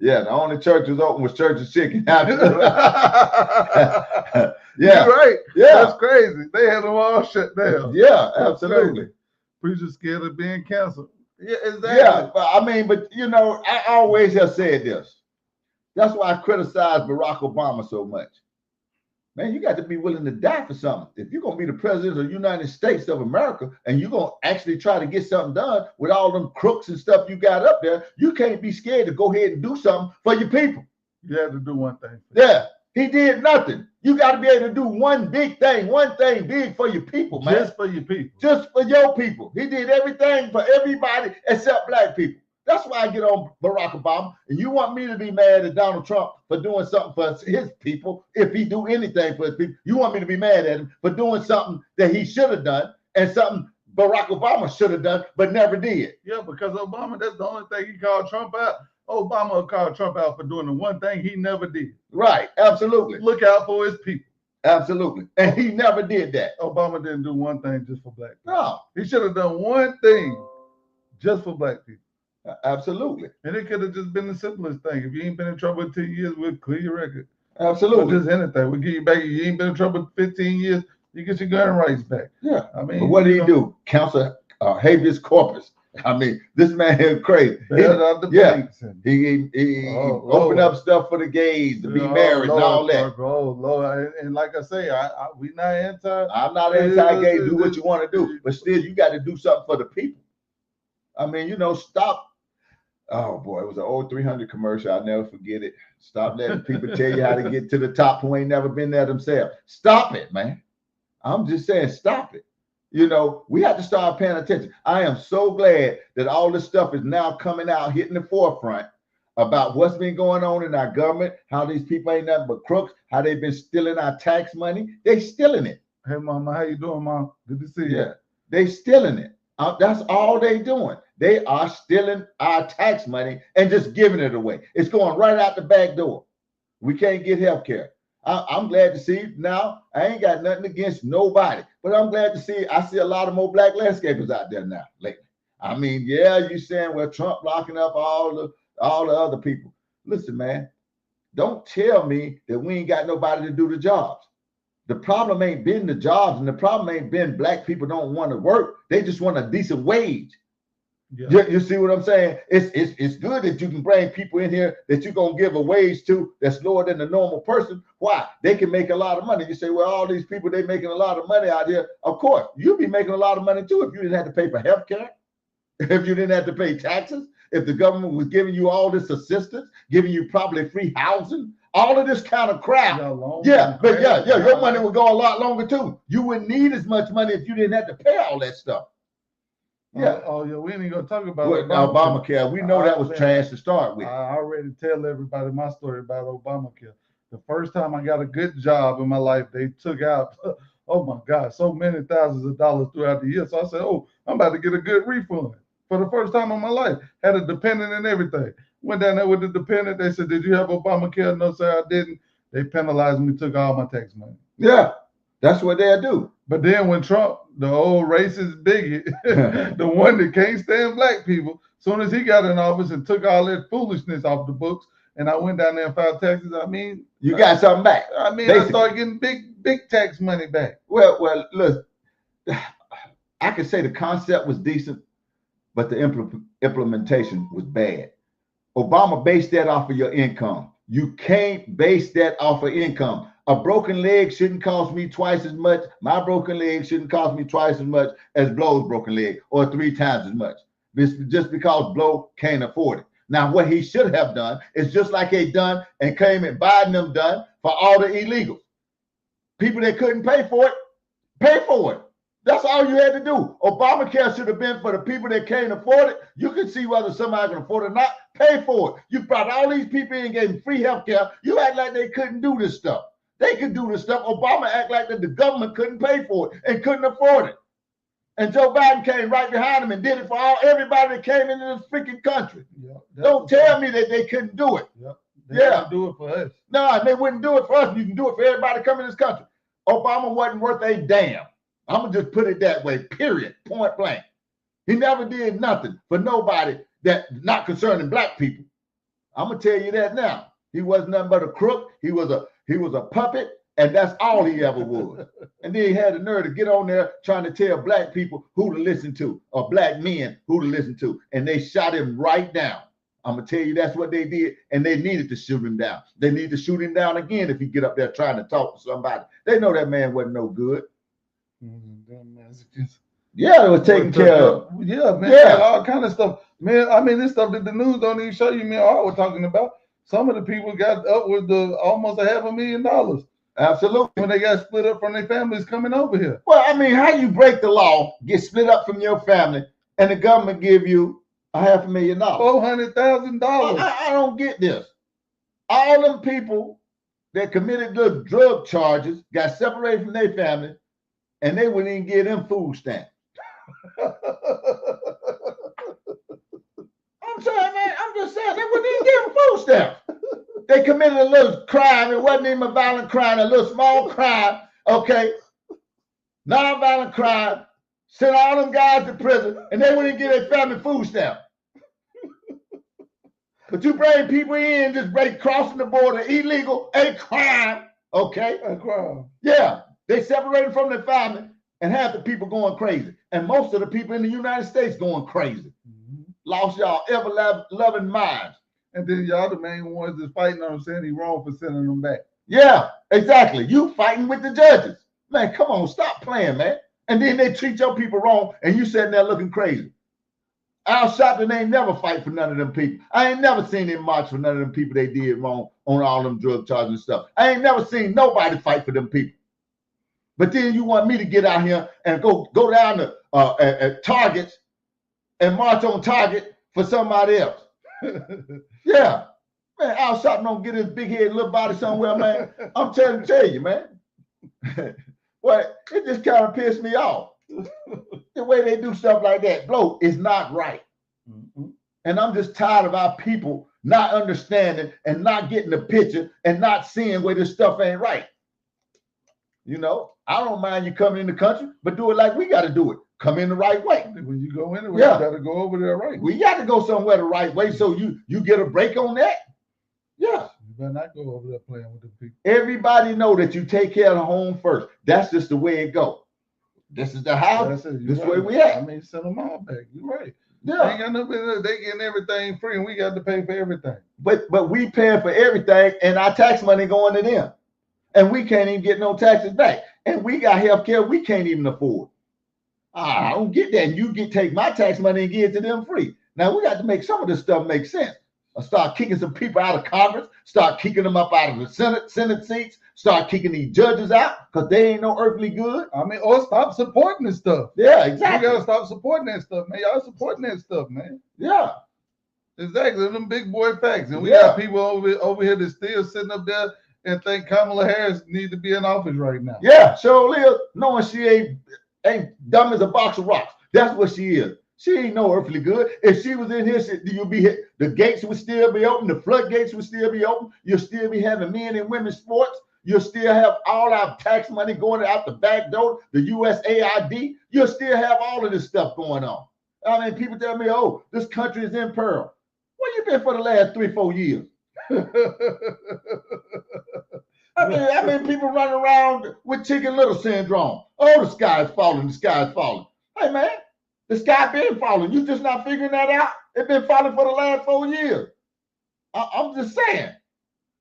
Yeah, the only church was open was Church of Chicken. Yeah, you're right. Yeah, that's crazy. They had them all shut down. Yeah, absolutely. Preachers scared of being canceled. Yeah, exactly. Yeah, but you know, I always have said this. That's why I criticize Barack Obama so much. Man, you got to be willing to die for something. If you're going to be the president of the United States of America and you're going to actually try to get something done with all them crooks and stuff you got up there, you can't be scared to go ahead and do something for your people. You have to do one thing. Yeah, he did nothing. You got to be able to do one big thing, one thing big for your people, man. Just for your people. Just for your people. He did everything for everybody except black people. That's why I get on Barack Obama. And you want me to be mad at Donald Trump for doing something for his people, if he do anything for his people. You want me to be mad at him for doing something that he should have done and something Barack Obama should have done but never did. Yeah, because Obama, that's the only thing he called Trump out. Obama called Trump out for doing the one thing he never did. Right, absolutely. Look out for his people. Absolutely. And he never did that. Obama didn't do one thing just for black people. No. He should have done one thing just for black people. Absolutely. And it could have just been the simplest thing. If you ain't been in trouble in 10 years, we'll clear your record. Absolutely. Or just anything. We'll get you back. If you ain't been in trouble 15 years, you get your gun rights back. Yeah. I mean, but what did he do? Counsel habeas corpus. I mean, this man is crazy. He opened up stuff for the gays to be married and all that. Oh, Lord. And like I say, we not anti. I'm not anti-gay. Do what you want to do. But still, you got to do something for the people. I mean, you know, stop. Oh, boy, it was an old 300 commercial. I'll never forget it. Stop letting people tell you how to get to the top who ain't never been there themselves. Stop it, man. I'm just saying, stop it. You know, we have to start paying attention. I am so glad that all this stuff is now coming out, hitting the forefront about what's been going on in our government, how these people ain't nothing but crooks, how they've been stealing our tax money. They stealing it. Hey, Mama, how you doing, Mom? Good to see you. Yeah, they stealing it. That's all they doing. They are stealing our tax money and just giving it away. It's going right out the back door. We can't get health care. I'm glad to see now. I ain't got nothing against nobody, but I'm glad to see. I see a lot of more black landscapers out there now lately. I mean, yeah, you saying, well, Trump locking up all the other people. Listen, man, don't tell me that we ain't got nobody to do the jobs. The problem ain't been the jobs, and the problem ain't been black people don't want to work. They just want a decent wage. Yeah. You see what I'm saying? It's good that you can bring people in here that you're going to give a wage to that's lower than the normal person. Why? They can make a lot of money. You say, well, all these people, they making a lot of money out here. Of course, you'd be making a lot of money too if you didn't have to pay for health care, if you didn't have to pay taxes, if the government was giving you all this assistance, giving you probably free housing, all of this kind of crap. Your money would go a lot longer too. You wouldn't need as much money if you didn't have to pay all that stuff. Yeah. We ain't gonna talk about Obamacare. We know that was trash to start with. I already tell everybody my story about Obamacare. The first time I got a good job in my life, they took out, oh my God, so many thousands of dollars throughout the year. So I said, oh, I'm about to get a good refund. For the first time in my life, had a dependent and everything. Went down there with the dependent. They said, did you have Obamacare? No, sir, I didn't. They penalized me, took all my tax money. Yeah, that's what they'll do. But then when Trump, the old racist bigot, the one that can't stand black people, as soon as he got in office and took all that foolishness off the books, and I went down there and filed taxes, I mean, you got something back. I mean, basically. I started getting big tax money back. Well, look, I could say the concept was decent, but the implementation was bad. Obama based that off of your income. You can't base that off of income. A broken leg shouldn't cost me twice as much. My broken leg shouldn't cost me twice as much as Blow's broken leg, or 3 times as much. Just because Blow can't afford it. Now, what he should have done is just like they done and came and Biden them done for all the illegals. People that couldn't pay for it, pay for it. That's all you had to do. Obamacare should have been for the people that can't afford it. You can see whether somebody can afford it or not. Pay for it. You brought all these people in and gave them free health care. You act like they couldn't do this stuff. They could do this stuff. Obama act like that the government couldn't pay for it and couldn't afford it. And Joe Biden came right behind him and did it for everybody that came into this freaking country. Yep, Don't tell me that they couldn't do it. Yep. They Yeah. can do it for us. No, they wouldn't do it for us. You can do it for everybody coming in this country. Obama wasn't worth a damn. I'm going to just put it that way, period, point blank. He never did nothing for nobody that not concerning black people. I'm going to tell you that now. He was nothing but a crook. He was a puppet, and that's all he ever was. And then he had the nerve to get on there trying to tell black people who to listen to, or black men who to listen to, and they shot him right down. I'm going to tell you that's what they did, and they needed to shoot him down. They need to shoot him down again if he get up there trying to talk to somebody. They know that man wasn't no good. Yeah, they was taken care of. Yeah, man, Yeah. all kind of stuff. Man, I mean, this stuff that the news don't even show you, me and Art were talking about. Some of the people got upwards of almost $500,000 Absolutely. when they got split up from their families coming over here. Well, I mean, how you break the law, get split up from your family, and the government give you $500,000? $400,000. I don't get this. All them people that committed the drug charges got separated from their family, and they wouldn't even give them food stamps. I'm saying, man, I'm just saying, they wouldn't even give them food stamps. They committed a little crime. It wasn't even a violent crime, a little small crime, okay? Non-violent crime. Sent all them guys to prison, and they wouldn't give their family food stamps. But you bring people in, just crossing the border, illegal, a crime, okay? A crime. Yeah, they separated from their family, and half the people going crazy. And most of the people in the United States going crazy. Lost y'all ever-loving minds. And then y'all the main ones that's fighting on saying he wrong for sending them back. Yeah, exactly. You fighting with the judges. Man, come on, stop playing, man. And then they treat your people wrong, and you sitting there looking crazy. Al Sharpton ain't never fight for none of them people. I ain't never seen him march for none of them people they did wrong on all them drug charges and stuff. I ain't never seen nobody fight for them people. But then you want me to get out here and go down to Targets and march on Target for somebody else. Yeah. Man, Al Sharpton don't get his big head, little body somewhere, man. I'm trying to tell you, man. Well, it just kind of pissed me off. The way they do stuff like that, blow, is not right. And I'm just tired of our people not understanding and not getting the picture and not seeing where this stuff ain't right. You know, I don't mind you coming in the country, but do it like we got to do it. Come in the right way. When you go anywhere, Yeah. you got to go over there right. We got to go somewhere the right way so you get a break on that. Yeah. You better not go over there playing with the people. Everybody know that you take care of the home first. That's just the way it goes. This is the house. That's it. This You're way right. we at. I mean, send them all back. You're right. They Yeah. ain't got no business. They getting everything free, and we got to pay for everything. But we paying for everything, and our tax money going to them. And we can't even get no taxes back. And we got health care we can't even afford. I don't get that. And you take my tax money and give it to them free. Now we got to make some of this stuff make sense. Start kicking some people out of Congress, start kicking them up out of the Senate seats, start kicking these judges out because they ain't no earthly good. I mean, or stop supporting this stuff. Yeah, You exactly. got to stop supporting that stuff, man. Y'all supporting that stuff, man. Yeah. Exactly. Them big boy facts. And we Yeah. got people over here that's still sitting up there and think Kamala Harris need to be in office right now. Yeah, sure is, knowing she ain't dumb as a box of rocks. That's what she is. She ain't no earthly good. If she was in here, you'll be hit. The gates would still be open. The floodgates would still be open. You'll still be having men and women's sports. You'll still have all our tax money going out the back door, the USAID. You'll still have all of this stuff going on. I mean, people tell me, oh, this country is in peril. Where you been for the last 3-4 years? I mean, people running around with Chicken Little syndrome. Oh, the sky's falling, the sky's falling. Hey, man, the sky been falling. You just not figuring that out? It's been falling for the last 4 years. I'm just saying.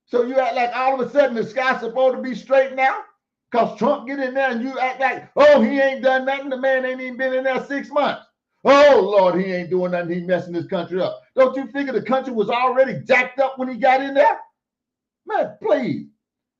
So you act like all of a sudden the sky's supposed to be straight now? Because Trump get in there and you act like, oh, he ain't done nothing. The man ain't even been in there 6 months. Oh, Lord, he ain't doing nothing. He messing this country up. Don't you figure the country was already jacked up when he got in there? Man, please.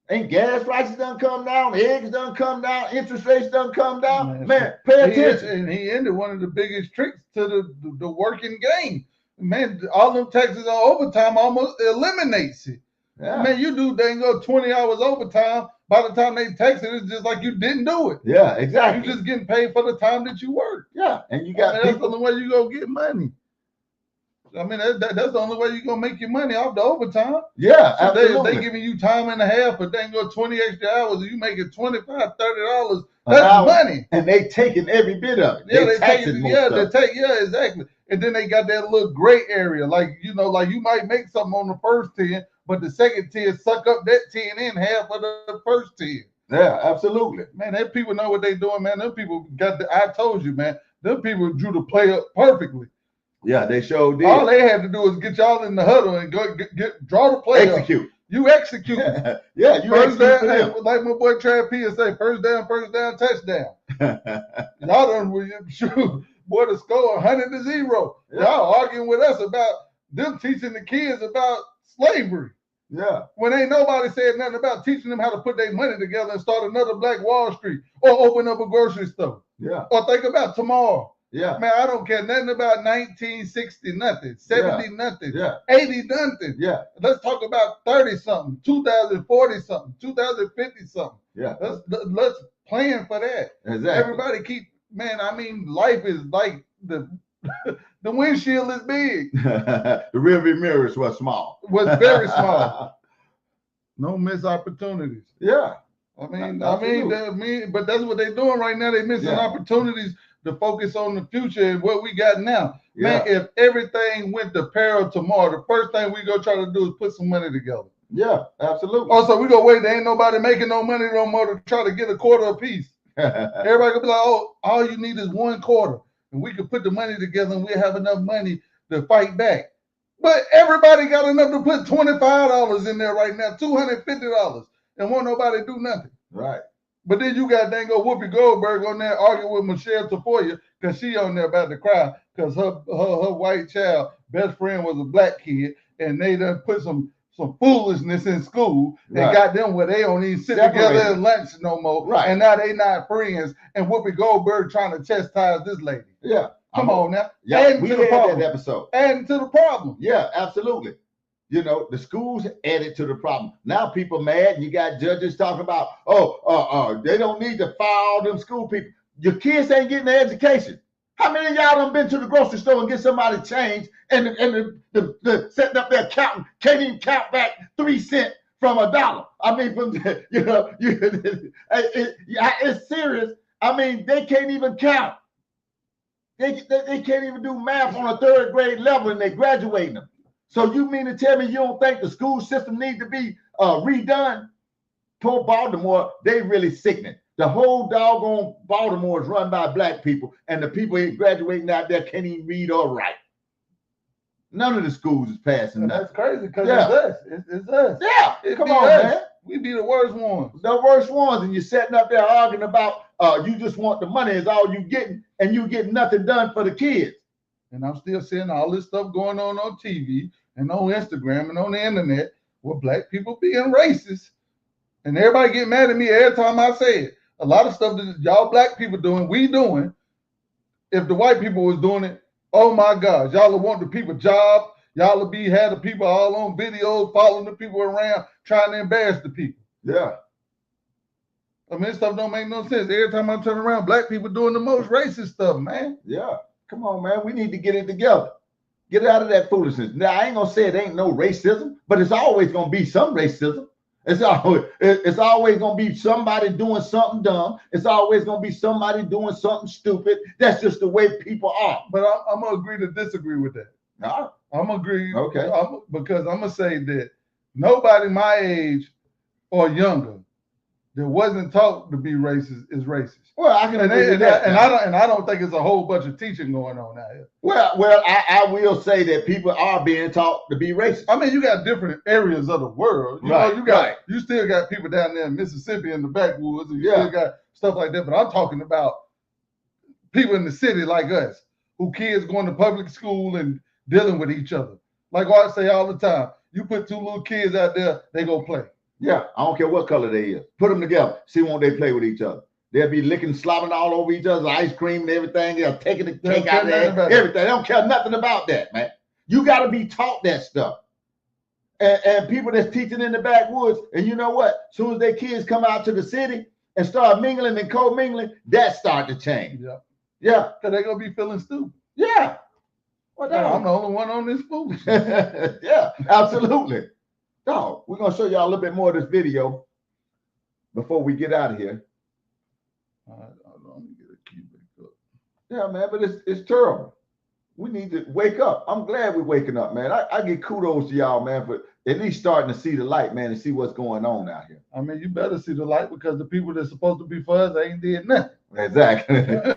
Ain't gas prices done come down, eggs done come down, interest rates done come down. Man, pay attention. And he ended one of the biggest tricks to the working game. Man, all them taxes on overtime almost eliminates it. Yeah. Man, you do dang go 20 hours overtime. By the time they tax it, it's just like you didn't do it. Yeah, exactly. You're just getting paid for the time that you work. Yeah, and you got that's the people. only way you gonna get money. I mean, that's the only way you're gonna make your money off the overtime. Yeah, So absolutely. they giving you time and a half, but they go 20 extra hours, and you making $25, $30. An That's hour, money. and they taking every bit of it. Yeah, they taxing most of it. exactly. And then they got that little gray area, like like you might make something on the first 10, but the second 10 suck up that 10 in half of the first 10. Yeah, absolutely. Man, them people know what they doing, man. Them people I told you, man. Them people drew the play up perfectly. Yeah, they showed did. All they had to do was get y'all in the huddle and go draw the play up. Execute. You execute. Yeah, you First execute. down, like my boy Trav Pierce say, first down, touchdown. Y'all done shoot, boy, the score 100-0. Yeah. Y'all arguing with us about them teaching the kids about slavery. Yeah. When ain't nobody said nothing about teaching them how to put their money together and start another Black Wall Street or open up a grocery store. Yeah. Or think about tomorrow. Yeah. Man, I don't care nothing about 1960 nothing, 70 nothing, Yeah. 80 nothing. Yeah. Let's talk about 30 something, 2040 something, 2050 something. Yeah. Let's plan for that. Exactly. Everybody man, I mean, life is like the windshield is big. The rearview mirrors were small. Was very small. No missed opportunities. Yeah. I mean, Absolutely. but that's what they're doing right now. They're missing opportunities to focus on the future and what we got now. Man, if everything went to peril tomorrow, the first thing we go try to do is put some money together. Yeah, absolutely. Also, we go wait. There ain't nobody making no money no more to try to get a quarter apiece. Everybody could be like, oh, all you need is one quarter, and we could put the money together, and we have enough money to fight back. But everybody got enough to put $25 in there right now, $250, and won't nobody do nothing. Right. But then you got dango Whoopi Goldberg on there arguing with Michelle Tafoya because she on there about to cry because her white child best friend was a black kid, and they done put some foolishness in school and got them where they don't even sit together at lunch no more. Right. And now they not friends. And Whoopi Goldberg trying to chastise this lady. Yeah. Come on now. Yeah, we had that episode. Adding to the problem. Yeah, absolutely. You know, the schools added to the problem. Now people mad, and you got judges talking about, they don't need to fire all them school people. Your kids ain't getting their education. How many of y'all done been to the grocery store and get somebody change and the setting up their accountant can't even count back 3 cents from $1? I mean, it's serious. I mean, they can't even count. They can't even do math on a 3rd grade level, and they're graduating them. So you mean to tell me you don't think the school system needs to be redone? Poor Baltimore, they really sickening. The whole doggone Baltimore is run by black people, and the people graduating out there can't even read or write. None of the schools is passing nothing. That's crazy because it's us. It's us. Yeah, come on, man. We be the worst ones. The worst ones, and you're sitting up there arguing about you just want the money is all you getting, and you get nothing done for the kids. And I'm still seeing all this stuff going on TV and on Instagram and on the internet with black people being racist. And everybody get mad at me every time I say it. A lot of stuff that y'all black people doing, we doing. If the white people was doing it, oh my gosh, y'all would want the people job. Y'all would had the people all on videos, following the people around, trying to embarrass the people. Yeah. I mean, this stuff don't make no sense. Every time I turn around, black people doing the most racist stuff, man. Yeah. Come on, man. We need to get it together. Get out of that foolishness. Now, I ain't going to say it ain't no racism, but it's always going to be some racism. It's always going to be somebody doing something dumb. It's always going to be somebody doing something stupid. That's just the way people are. But I'm going to agree to disagree with that. No. I'm going to agree. Okay. Because I'm going to say that nobody my age or younger that wasn't taught to be racist is racist. Well, I can agree with that. And I don't think it's a whole bunch of teaching going on out here. Well, I will say that people are being taught to be racist. I mean, you got different areas of the world. You still got people down there in Mississippi in the backwoods, and you still got stuff like that. But I'm talking about people in the city like us, who kids going to public school and dealing with each other. Like I say all the time, you put 2 little kids out there, they go play. Yeah, I don't care what color they is. Put them together. See, won't they play with each other? They'll be licking, slobbing all over each other's ice cream and everything. They're taking the cake out of there, everything. They don't care nothing about that, man. You got to be taught that stuff. And people that's teaching in the backwoods, and you know what? As soon as their kids come out to the city and start mingling and co-mingling, that start to change. Yeah. Yeah. Because they're going to be feeling stupid. Yeah. Well, I'm the only one on this fool. Yeah, absolutely. Dog, we're going to show y'all a little bit more of this video before we get out of here. All right, let me get a key back up. Yeah, man, but it's terrible. We need to wake up. I'm glad we're waking up, man. I give kudos to y'all, man, for at least starting to see the light, man, and see what's going on out here. I mean, you better see the light because the people that's supposed to be for us ain't did nothing. Exactly.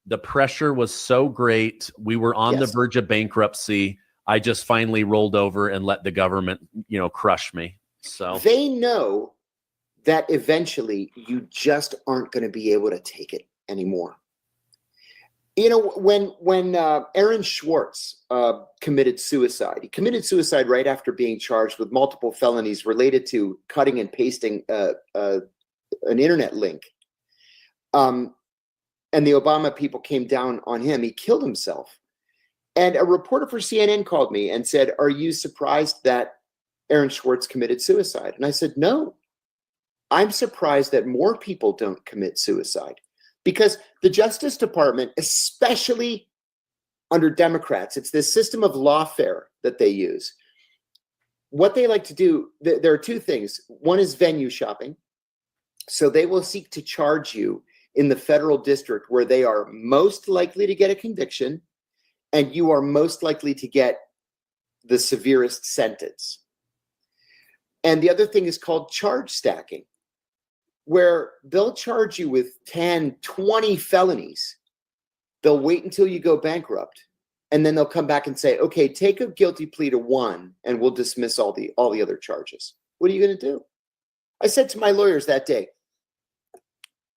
The pressure was so great. We were on the verge of bankruptcy. I just finally rolled over and let the government, crush me. So they know that eventually you just aren't going to be able to take it anymore. You know, when Aaron Swartz committed suicide, he committed suicide right after being charged with multiple felonies related to cutting and pasting an internet link. And the Obama people came down on him. He killed himself. And a reporter for CNN called me and said, "Are you surprised that Aaron Swartz committed suicide?" And I said, "No, I'm surprised that more people don't commit suicide." Because the Justice Department, especially under Democrats, it's this system of lawfare that they use. What they like to do, there are two things. One is venue shopping. So they will seek to charge you in the federal district where they are most likely to get a conviction and you are most likely to get the severest sentence. And the other thing is called charge stacking, where they'll charge you with 10, 20 felonies. They'll wait until you go bankrupt, and then they'll come back and say, "Okay, take a guilty plea to one, and we'll dismiss all the other charges." What are you going to do? I said to my lawyers that day,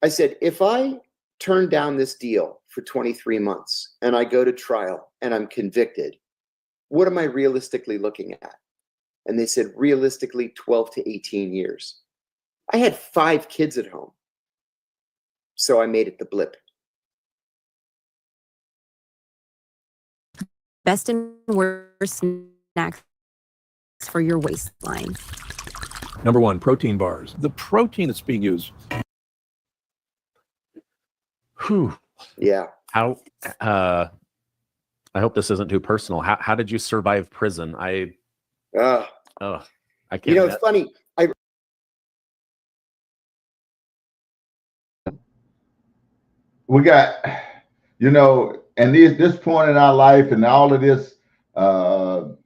I said, if I turn down this deal for 23 months and I go to trial and I'm convicted, what am I realistically looking at? And they said, realistically, 12 to 18 years. I had 5 kids at home. So I made it the blip. Best and worst snacks for your waistline. Number 1, protein bars. The protein that's being used. Whew. Yeah. How? I hope this isn't too personal. How did you survive prison? I can't. You know, it's funny. We got, and this point in our life and all of this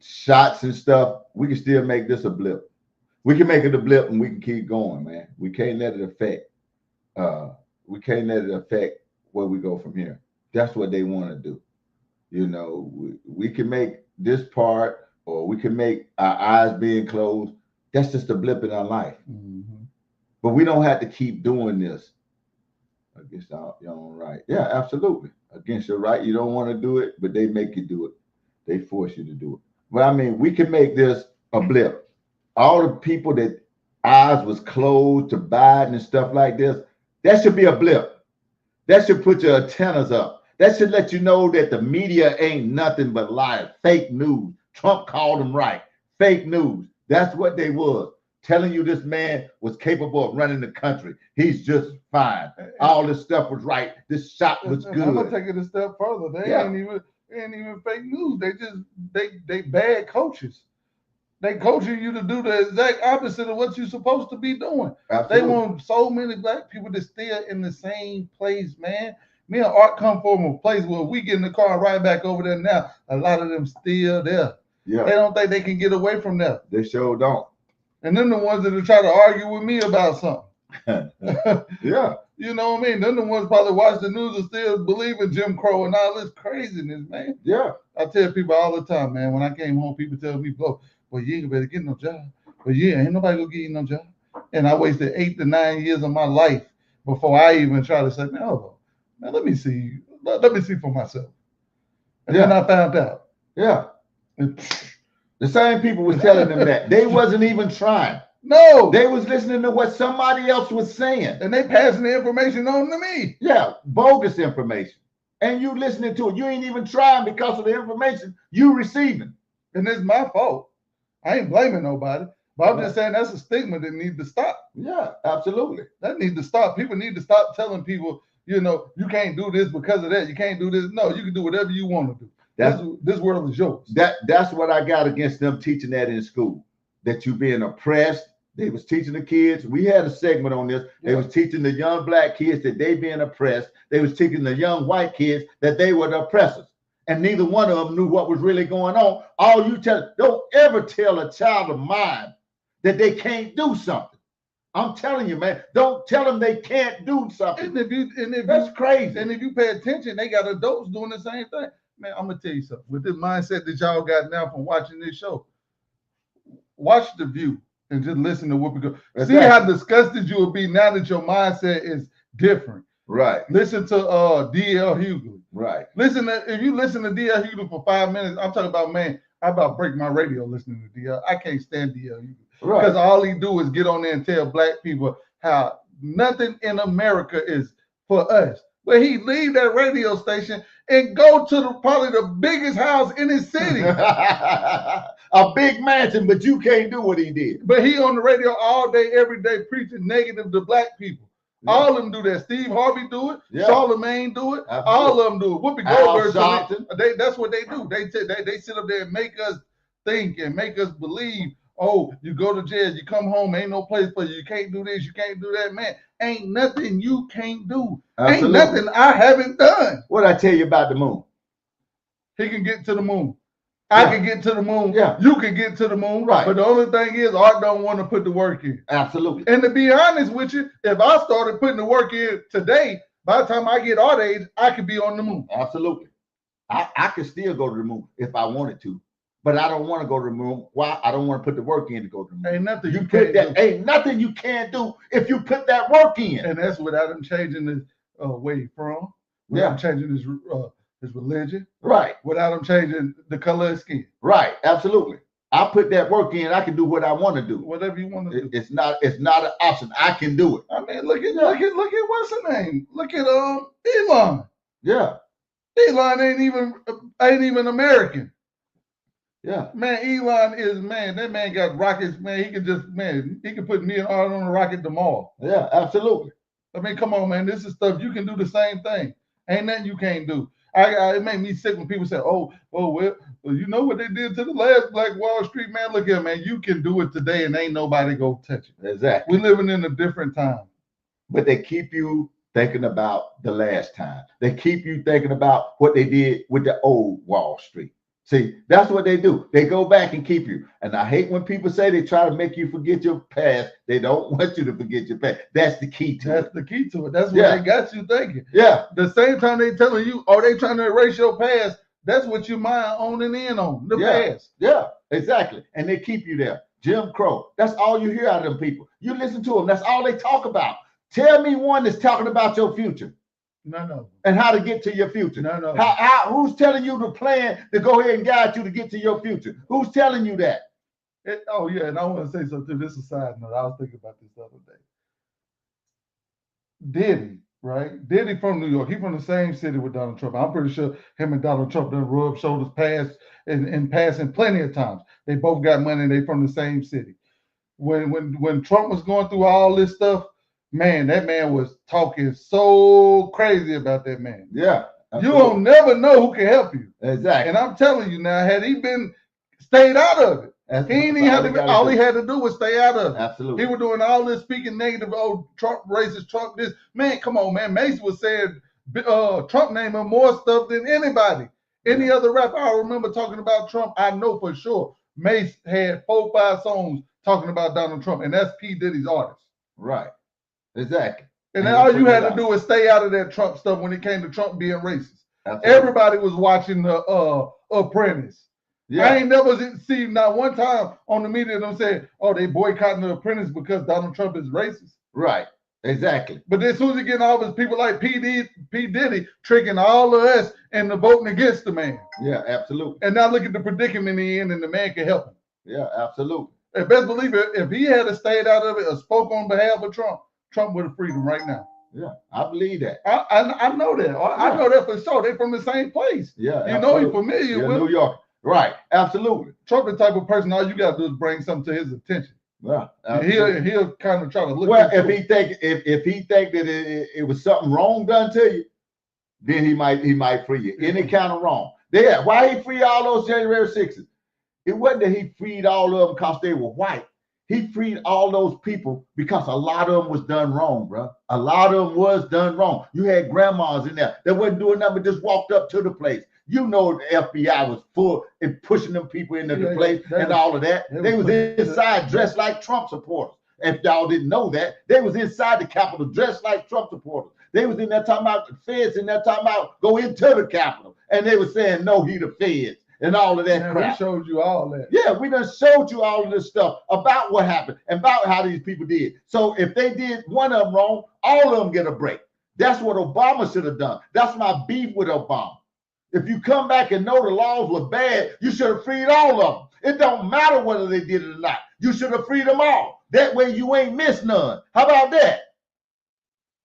shots and stuff, we can still make this a blip. We can make it a blip and we can keep going, man. We can't let it affect. We can't let it affect where we go from here. That's what they want to do. We can make this part, or we can make our eyes being closed. That's just a blip in our life. Mm-hmm. But we don't have to keep doing this against your own right. Yeah, absolutely. Against your right, you don't want to do it, but they make you do it. They force you to do it. But I mean, we can make this a blip. All the people that eyes was closed to Biden and stuff like this, that should be a blip. That should put your antennas up. That should let you know that the media ain't nothing but lies, fake news. Trump called them right. Fake news. That's what they was. Telling you this man was capable of running the country. He's just fine. All this stuff was right. This shot was good. I'm gonna take it a step further. They ain't even fake news. They bad coaches. They coaching you to do the exact opposite of what you're supposed to be doing. Absolutely. They want so many black people to stay in the same place, man. Me and Art come from a place where we get in the car and ride back over there now. A lot of them still there. Yeah. They don't think they can get away from that. They sure don't. And then the ones that are trying to argue with me about something. Yeah. You know what I mean? Then the ones probably watch the news and still believe in Jim Crow and all this craziness, man. Yeah. I tell people all the time, man, when I came home, people tell me, "Bro, well, you ain't better get no job." But yeah, ain't nobody gonna get you no job. And I wasted 8 to 9 years of my life before I even try to say, "Man, hold on. Man, let me see for myself." And then I found out. Yeah. The same people was telling them that. They wasn't even trying. No, They was listening to what somebody else was saying. and they passing the information on to me. Yeah, bogus information. And you listening to it. You ain't even trying because of the information you receiving. And it's my fault. I ain't blaming nobody. But I'm just saying that's a stigma that needs to stop. Yeah, absolutely. That needs to stop. People need to stop telling people, you know, you can't do this because of that. You can't do this. No, you can do whatever you want to do. This world is yours. That's what I got against them teaching that in school. That you being oppressed. They was teaching the kids. We had a segment on this. They was teaching the young black kids that they being oppressed. They was teaching the young white kids that they were the oppressors. And neither one of them knew what was really going on. All you don't ever tell a child of mine that they can't do something. I'm telling you, man, don't tell them they can't do something. That's crazy. And if you pay attention, they got adults doing the same thing. Man, I'm gonna tell you something. With this mindset that y'all got now from watching this show, watch The View and just listen to Whoopi Goldberg. See how disgusted you will be now that your mindset is different. Right. Listen to D.L. Hughley. Right. If you listen to D.L. Hughley for 5 minutes, I'm talking about, man, I about break my radio listening to D.L. I can't stand D.L. Hughley. Right. Because all he do is get on there and tell black people how nothing in America is for us. But he leave that radio station and go to probably the biggest house in his city. A big mansion, but you can't do what he did. But he on the radio all day, every day, preaching negative to black people. Yeah. All of them do that. Steve Harvey do it. Yeah. Charlamagne do it. Absolutely. All of them do it. Whoopi Goldberg, that's what they do. They sit up there and make us think and make us believe, oh, you go to jail, you come home, ain't no place for you. You can't do this, you can't do that. Man, ain't nothing you can't do. Absolutely. Ain't nothing I haven't done. What I tell you about the moon? He can get to the moon. I can get to the moon. Yeah. You can get to the moon. Right. But the only thing is, Art don't want to put the work in. Absolutely. And to be honest with you, if I started putting the work in today, by the time I get Art age, I could be on the moon. Absolutely. I could still go to the moon if I wanted to. But I don't want to go to the moon. Why? I don't want to put the work in to go to the moon. Ain't nothing you put that. Ain't nothing you can't do if you put that work in. And that's without him changing his where he from. Without him changing his religion. Right. Without him changing the color of his skin. Right. Absolutely. I put that work in. I can do what I want to do. Whatever you want to do. It's not an option. I can do it. I mean, look at what's her name? Look at Elon. Yeah. Elon ain't even American. Yeah, man, Elon is, man, that man got rockets, man. He can put me and Art on a rocket tomorrow. Yeah, absolutely. I mean, come on, man. This is stuff you can do the same thing. Ain't nothing you can't do. It made me sick when people say, well, you know what they did to the last Black Wall Street, man? Look here, man. You can do it today and ain't nobody go touch it. Exactly. We're living in a different time. But they keep you thinking about the last time. They keep you thinking about what they did with the old Wall Street. See, that's what they do. They go back and keep you. And I hate when people say they try to make you forget your past. They don't want you to forget your past. That's the key to it. That's the key to it. That's what they got you thinking. Yeah. The same time they telling you, they trying to erase your past, that's what you mind owning in on, the past. Yeah, exactly. And they keep you there. Jim Crow. That's all you hear out of them people. You listen to them. That's all they talk about. Tell me one that's talking about your future. No. And how to get to your future. No. Who's telling you the plan to go ahead and guide you to get to your future? Who's telling you that? And I want to say something. This is a side note. I was thinking about this the other day. Diddy, right? Diddy from New York. He from the same city with Donald Trump. I'm pretty sure him and Donald Trump done rubbed shoulders passing plenty of times. They both got money and they from the same city. When Trump was going through all this stuff, man, that man was talking so crazy about that man. Yeah. Absolutely. You don't never know who can help you. Exactly. And I'm telling you now, had he stayed out of it, he had to do was stay out of it. Absolutely. He was doing all this speaking negative, Trump racist, Trump this. Man, come on, man. Mace was saying Trump named him more stuff than anybody. Any other rapper I remember talking about Trump, I know for sure. Mace had 4 or 5 songs talking about Donald Trump, and that's P. Diddy's artist. Right. Exactly. And then all you had to do was stay out of that Trump stuff when it came to Trump being racist. Absolutely. Everybody was watching the Apprentice. Yeah. I ain't never seen not one time on the media them say, they boycotting the Apprentice because Donald Trump is racist. Right. Exactly. But then as soon as he get in office, people like P. Diddy tricking all of us into voting against the man. Yeah, absolutely. And now look at the predicament he in, and the man can help him. Yeah, absolutely. And best believe it, if he had stayed out of it or spoke on behalf of Trump, Trump would have freed him right now. Yeah, I believe that. I know that. I know that for sure. They from the same place. Yeah, you know he's familiar with New York. Right, absolutely. Trump the type of person, all you got to do is bring something to his attention. Yeah, he'll kind of try to look. Well, if he think that it was something wrong done to you, then he might free you. Any kind of wrong. Yeah, why he free all those January 6th? It wasn't that he freed all of them because they were white. He freed all those people because a lot of them was done wrong, bro. A lot of them was done wrong. You had grandmas in there that wasn't doing nothing, just walked up to the place. You know the FBI was full and pushing them people into the place and all of that. They was inside dressed like Trump supporters. If y'all didn't know that, they was inside the Capitol dressed like Trump supporters. They was in there talking about the feds, in there talking about go into the Capitol. And they were saying, no, he the feds and all of that crap. We showed you all that. Yeah, we done showed you all of this stuff about what happened and about how these people did. So if they did one of them wrong, all of them get a break. That's what Obama should have done. That's my beef with Obama. If you come back and know the laws were bad, you should have freed all of them. It don't matter whether they did it or not. You should have freed them all. That way you ain't missed none. How about that?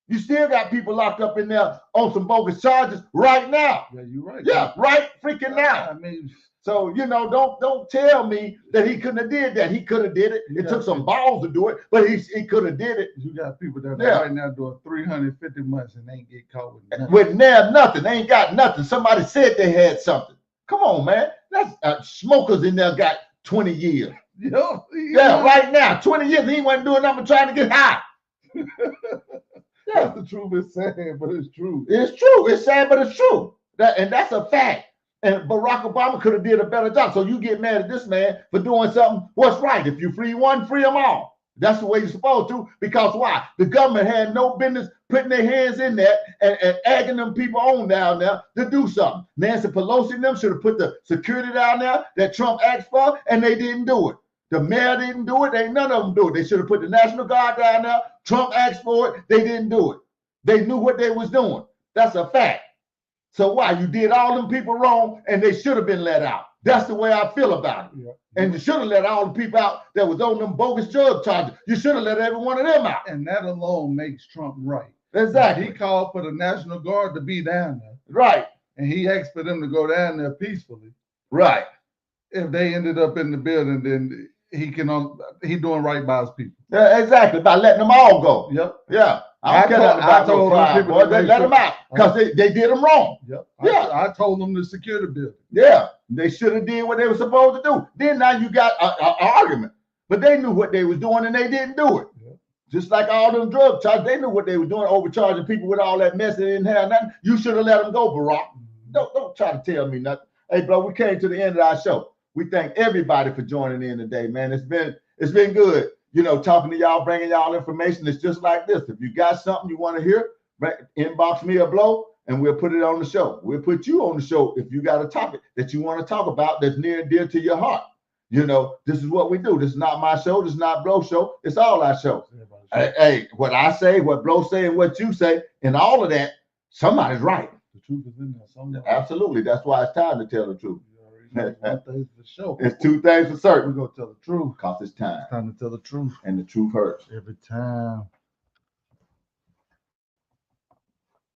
You still got people locked up in there on some bogus charges right now. Yeah, you're right. Yeah, right freaking now. I mean, so don't tell me that he couldn't have did that. He could have did it. It took some balls to do it, but he could have did it. You got people that are right now doing 350 months and they ain't get caught with nothing. With nothing. They ain't got nothing. Somebody said they had something. Come on, man. That's smokers in there got 20 years. Yeah, right now, 20 years. He wasn't doing nothing trying to get high. That's the truth. It's sad, but it's true. It's true. It's sad, but it's true. And that's a fact. And Barack Obama could have did a better job. So you get mad at this man for doing something. What's right? If you free one, free them all. That's the way you're supposed to. Because why? The government had no business putting their hands in that and egging them people on down there to do something. Nancy Pelosi and them should have put the security down there that Trump asked for, and they didn't do it. The mayor didn't do it. Ain't none of them do it. They should have put the National Guard down there. Trump asked for it. They didn't do it. They knew what they was doing. That's a fact. So why? You did all them people wrong, and they should have been let out. That's the way I feel about it. Yeah. And you should have let all the people out that was on them bogus drug charges. You should have let every one of them out. And that alone makes Trump right. Exactly. He called for the National Guard to be down there. Right. And he asked for them to go down there peacefully. Right. If they ended up in the building, then he doing right by his people. Yeah, exactly. By letting them all go. Yep. Yeah. I told people let them out because they did them wrong. Yep. Yeah. I told them to secure the building. Yeah. They should have did what they were supposed to do. Then now you got an argument. But they knew what they was doing and they didn't do it. Yep. Just like all them drug charges, they knew what they were doing, overcharging people with all that mess. They didn't have nothing. You should have let them go, Barack. Don't try to tell me nothing. Hey, bro, we came to the end of our show. We thank everybody for joining in today, man. It's been good. You know, talking to y'all, bringing y'all information. It's just like this. If you got something you want to hear, inbox me a blow and we'll put it on the show. We'll put you on the show if you got a topic that you want to talk about that's near and dear to your heart. You know, this is what we do. This is not my show. This is not Blow show. It's all our shows. Hey, what I say, what Blow say, and what you say, and all of that, somebody's right. The truth is in there somewhere. Absolutely. That's why it's time to tell the truth. One thing for sure. It's two things for certain. We're going to tell the truth. Because it's time. It's time to tell the truth. And the truth hurts. Every time.